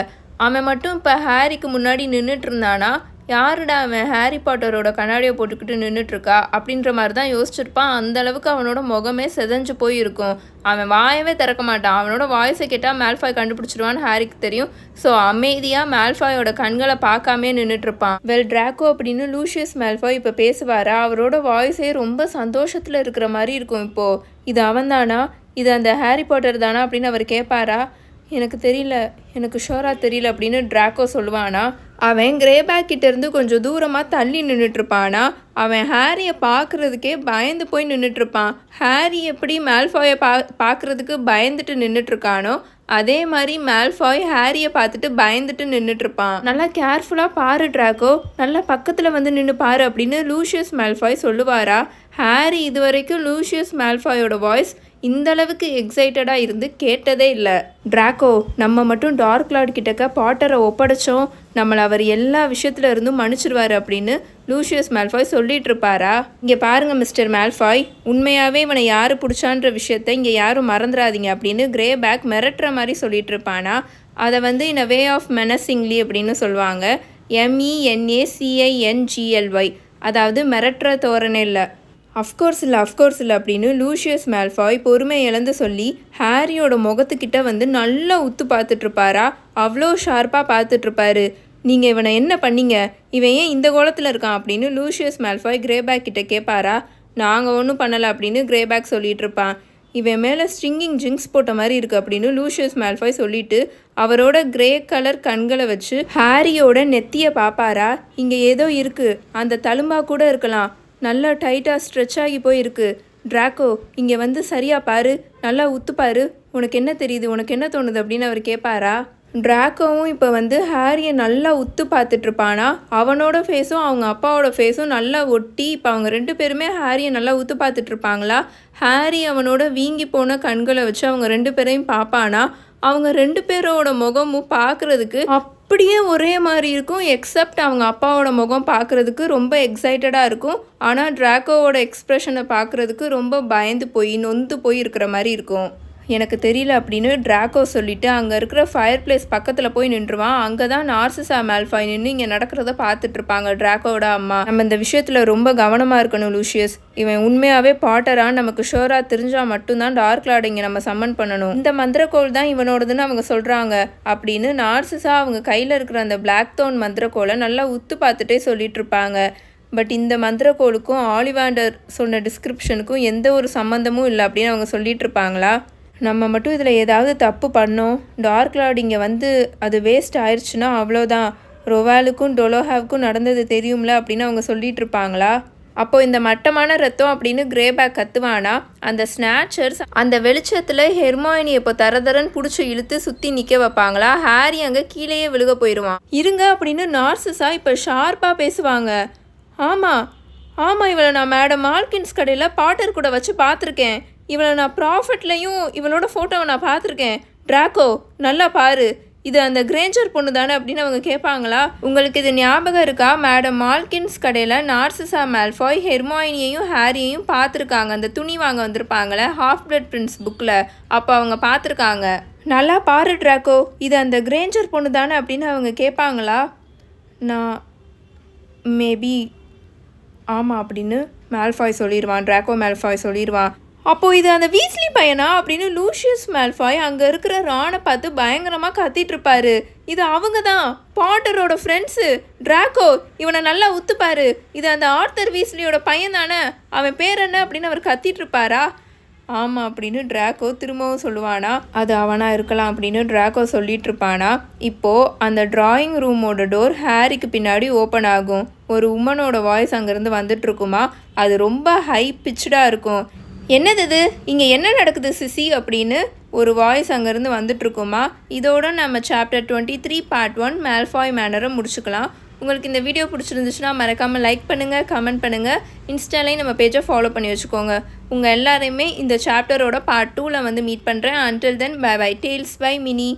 அவன் மட்டும் இப்போ ஹாரிக்கு முன்னாடி நின்றுட்டு இருந்தானா, யாருடா அவன் ஹாரி பாட்டரோட கண்ணாடியை போட்டுக்கிட்டு நின்றுட்டுருக்கா அப்படின்ற மாதிரி தான் யோசிச்சிருப்பான். அந்தளவுக்கு அவனோட முகமே செதஞ்சு போயிருக்கும். அவன் வாயவே திறக்க மாட்டான். அவனோட வாய்ஸை கேட்டால் மேல்ஃபாய் கண்டுபிடிச்சிடுவான்னு ஹாரிக்கு தெரியும். ஸோ அமைதியாக மேல்ஃபாயோட கண்களை பார்க்காமே நின்றுட்டுருப்பான். டிராக்கோ அப்படின்னு லூஷியஸ் மேல்ஃபாய் இப்போ பேசுவாரா, அவரோட வாய்ஸே ரொம்ப சந்தோஷத்தில் இருக்கிற மாதிரி இருக்கும். இப்போது இது அவன்தானா, இது அந்த ஹாரி பாட்டர் தானா அப்படின்னு அவர் கேட்பாரா. எனக்கு தெரியல, எனக்கு ஷோராக தெரியல அப்படின்னு டிராக்கோ சொல்லுவானா. அவன் கிரேபேக் கிட்டேருந்து கொஞ்சம் தூரமாக தள்ளி நின்றுட்டுருப்பானா. அவன் ஹாரியை பார்க்குறதுக்கே பயந்து போய் நின்றுட்டுருப்பான். ஹாரி எப்படி மேல்ஃபாயை பார்க்குறதுக்கு பயந்துட்டு நின்றுட்டுருக்கானோ அதே மாதிரி மேல்ஃபாய் ஹாரியை பார்த்துட்டு பயந்துட்டு நின்றுட்டுருப்பான். நல்லா கேர்ஃபுல்லாக பாரு டிராக்கோ, நல்லா பக்கத்தில் வந்து நின்று பாரு அப்படின்னு லூஷியஸ் மேல்ஃபாய் சொல்லுவாரா. ஹாரி இது வரைக்கும் லூஷியஸ் மேல்ஃபாயோட வாய்ஸ் இந்தளவுக்கு எக்ஸைட்டடாக இருந்து கேட்டதே இல்லை. டிராக்கோ, நம்ம மட்டும் டார்க் லார்ட் கிட்டக்க பாட்டரை ஒப்படைச்சோம், நம்மளை அவர் எல்லா விஷயத்துல இருந்தும் மன்னிச்சிருவார் அப்படின்னு லூஷியஸ் மேல்ஃபாய் சொல்லிட்டு இருப்பாரா. இங்கே பாருங்கள் மிஸ்டர் மேல்ஃபாய், உண்மையாகவே இவனை யார் பிடிச்சான்ற விஷயத்த இங்கே யாரும் மறந்துடாதீங்க அப்படின்னு கிரேபேக் மிரட்டுற மாதிரி சொல்லிட்டு இருப்பானா. அதை இன் அ வே ஆஃப் மெனசிங்லி அப்படின்னு சொல்லுவாங்க. MENACINGLY, அதாவது மிரட்டுற தோரணை இல்லை. அஃப்கோர்ஸ் இல்லை அப்படின்னு லூஷியஸ் மேல்ஃபாய் பொறுமை இழந்து சொல்லி ஹாரியோட முகத்துக்கிட்ட நல்லா உத்து பார்த்துட்ருப்பாரா. அவ்வளோ ஷார்ப்பாக பார்த்துட்ருப்பாரு. நீங்கள் இவனை என்ன பண்ணீங்க, இவன் ஏன் இந்த கோலத்தில் இருக்கான் அப்படின்னு லூஷியஸ் மேல்ஃபாய் கிரேபேக் கிட்ட கேட்பாரா. நாங்கள் ஒன்றும் பண்ணலை அப்படின்னு கிரேபேக் சொல்லிகிட்டு இருப்பான். இவன் மேலே ஸ்ட்ரிங்கிங் ஜிங்ஸ் போட்ட மாதிரி இருக்குது அப்படின்னு லூஷியஸ் மேல்ஃபாய் சொல்லிட்டு அவரோட கிரே கலர் கண்களை வச்சு ஹாரியோட நெத்தியை பார்ப்பாரா. இங்கே ஏதோ இருக்குது, அந்த தழும்பா கூட இருக்கலாம், நல்லா டைட்டாக ஸ்ட்ரெச் ஆகி போயிருக்கு. டிராக்கோ, இங்கே சரியாக பாரு, நல்லா உத்துப்பாரு, உனக்கு என்ன தெரியுது, உனக்கு என்ன தோணுது அப்படின்னு அவர் கேட்பாரா. டிராக்கோவும் இப்போ ஹாரியை நல்லா உத்து பார்த்துட்ருப்பானா. அவனோட ஃபேஸும் அவங்க அப்பாவோட ஃபேஸும் நல்லா ஒட்டி இப்போ அவங்க 2 பேருமே ஹாரியை நல்லா உத்து பார்த்துட்ருப்பாங்களா. ஹாரி அவனோட வீங்கி போன கண்களை வச்சு அவங்க 2 பேரையும் பார்ப்பானா. அவங்க 2 பேரோட முகமும் பார்க்குறதுக்கு அப்படியே ஒரே மாதிரி இருக்கும். எக்ஸப்ட் அவங்க அப்பாவோட முகம் பார்க்குறதுக்கு ரொம்ப எக்ஸைட்டடாக இருக்கும். ஆனால் டிராக்கோவோட எக்ஸ்ப்ரெஷனை பார்க்குறதுக்கு ரொம்ப பயந்து போய் நொந்து போய் இருக்கிற மாதிரி இருக்கும். எனக்கு தெரியல அப்படின்னு டிராக்கோ சொல்லிவிட்டு அங்கே இருக்கிற ஃபயர் பிளேஸ் பக்கத்தில் போய் நின்றுவான். அங்கே தான் நார்சிசா மேல்ஃபாய் நின்று இங்கே நடக்கிறத பார்த்துட்ருப்பாங்க டிராக்கோட அம்மா. நம்ம இந்த விஷயத்தில் ரொம்ப கவனமாக இருக்கணும் லூஷியஸ். இவன் உண்மையாகவே பாட்டரான்னு நமக்கு ஷோராக தெரிஞ்சால் மட்டும்தான் டார்க் லார்ட் இங்கே நம்ம சம்மன் பண்ணணும். இந்த மந்திரக்கோள் தான் இவனோடதுன்னு அவங்க சொல்கிறாங்க அப்படின்னு நார்சிசா அவங்க கையில் இருக்கிற அந்த பிளாக் தோன் மந்திரக்கோளை நல்லா உத்து பார்த்துட்டே சொல்லிட்டு இருப்பாங்க. பட் இந்த மந்திரக்கோளுக்கும் ஆலிவாண்டர் சொன்ன டிஸ்கிரிப்ஷனுக்கும் எந்த ஒரு சம்மந்தமும் இல்லை அப்படின்னு அவங்க சொல்லிட்டு இருப்பாங்களா. நம்ம மட்டும் இதில் ஏதாவது தப்பு பண்ணோம், டார்க் லார்ட் இங்கே அது வேஸ்ட் ஆயிடுச்சுன்னா அவ்வளோதான், ரொவாலுக்கும் டொலோஹாவுக்கும் நடந்தது தெரியும்ல அப்படின்னு அவங்க சொல்லிட்டு இருப்பாங்களா. அப்போது இந்த மட்டமான ரத்தம் அப்படின்னு கிரேபேக் கத்துவானா. அந்த ஸ்நாச்சர்ஸ் அந்த வெளிச்சத்தில் ஹெர்மாயினி இப்போ தரதரன்னு பிடிச்சி இழுத்து சுற்றி நிற்க வைப்பாங்களா. ஹாரி அங்கே கீழேயே விழுக போயிடுவான். இருங்க அப்படின்னு நார்சிசா இப்போ ஷார்ப்பாக பேசுவாங்க. ஆமாம், இவளை நான் மேடம் ஆல்கின்ஸ் கடையில் பாட்டர் கூட வச்சு பார்த்துருக்கேன். இவளை நான் ப்ராஃபிட்லையும் இவளோட ஃபோட்டோவை நான் பார்த்துருக்கேன். டிராக்கோ, நல்லா பாரு, இது அந்த கிரேஞ்சர் பொண்ணு தானே அப்படின்னு அவங்க கேட்பாங்களா. உங்களுக்கு இது ஞாபகம் இருக்கா, மேடம் மால்கின்ஸ் கடையில் நார்சிசா மேல்ஃபாய் ஹெர்மாயினியையும் ஹாரியையும் பார்த்துருக்காங்க. அந்த துணி வாங்க வந்திருப்பாங்களே ஹாஃப் பிளட் பிரின்ஸ் புக்கில், அப்போ அவங்க பார்த்துருக்காங்க. நல்லா பாரு டிராக்கோ, இது அந்த கிரேஞ்சர் பொண்ணு தானே அப்படின்னு அவங்க கேட்பாங்களா. நான் மேபி ஆமாம் அப்படின்னு மேல்ஃபாய் சொல்லிடுவான். டிராக்கோ மேல்ஃபாய் சொல்லிடுவான். அப்போது இது அந்த வீஸ்லி பையனா அப்படின்னு லூஷியஸ் மேல்ஃபாய் அங்கே இருக்கிற ரானை பார்த்து பயங்கரமாக கத்திட்டு இருப்பாரு. இது அவங்க தான் பாட்டரோட ஃப்ரெண்ட்ஸு டிராக்கோ. இவனை நல்லா உத்துப்பாரு. இது அந்த ஆர்த்தர் வீஸ்லியோட பையன் தானே, அவன் பேர் என்ன அப்படின்னு அவர் கத்திட்டு இருப்பாரா? ஆமாம் அப்படின்னு டிராக்கோ திரும்பவும் சொல்லுவானா. அது அவனாக இருக்கலாம் அப்படின்னு டிராக்கோ சொல்லிட்டு இருப்பானா. இப்போது அந்த டிராயிங் ரூமோட டோர் ஹாரிக்கு பின்னாடி ஓப்பன் ஆகும். ஒரு உமனோட வாய்ஸ் அங்கேருந்து வந்துட்டுருக்குமா. அது ரொம்ப ஹை பிச்சாக இருக்கும். என்னது இது, இங்கே என்ன நடக்குது சிசி அப்படின்னு ஒரு வாய்ஸ் அங்கேருந்து வந்துட்டுருக்குமா. இதோட நம்ம சாப்டர் 23 பார்ட் 1 மேல்ஃபாய் மேனரை முடிச்சுக்கலாம். உங்களுக்கு இந்த வீடியோ பிடிச்சிருந்துச்சுன்னா மறக்காமல் லைக் பண்ணுங்கள், கமெண்ட் பண்ணுங்கள். இன்ஸ்டாலையும் நம்ம பேஜை ஃபாலோ பண்ணி வச்சுக்கோங்க. உங்கள் எல்லாரையுமே இந்த சாப்டரோட பார்ட் 2ல் வந்து மீட் பண்ணுறேன். Until then bye bye. Tales by mini.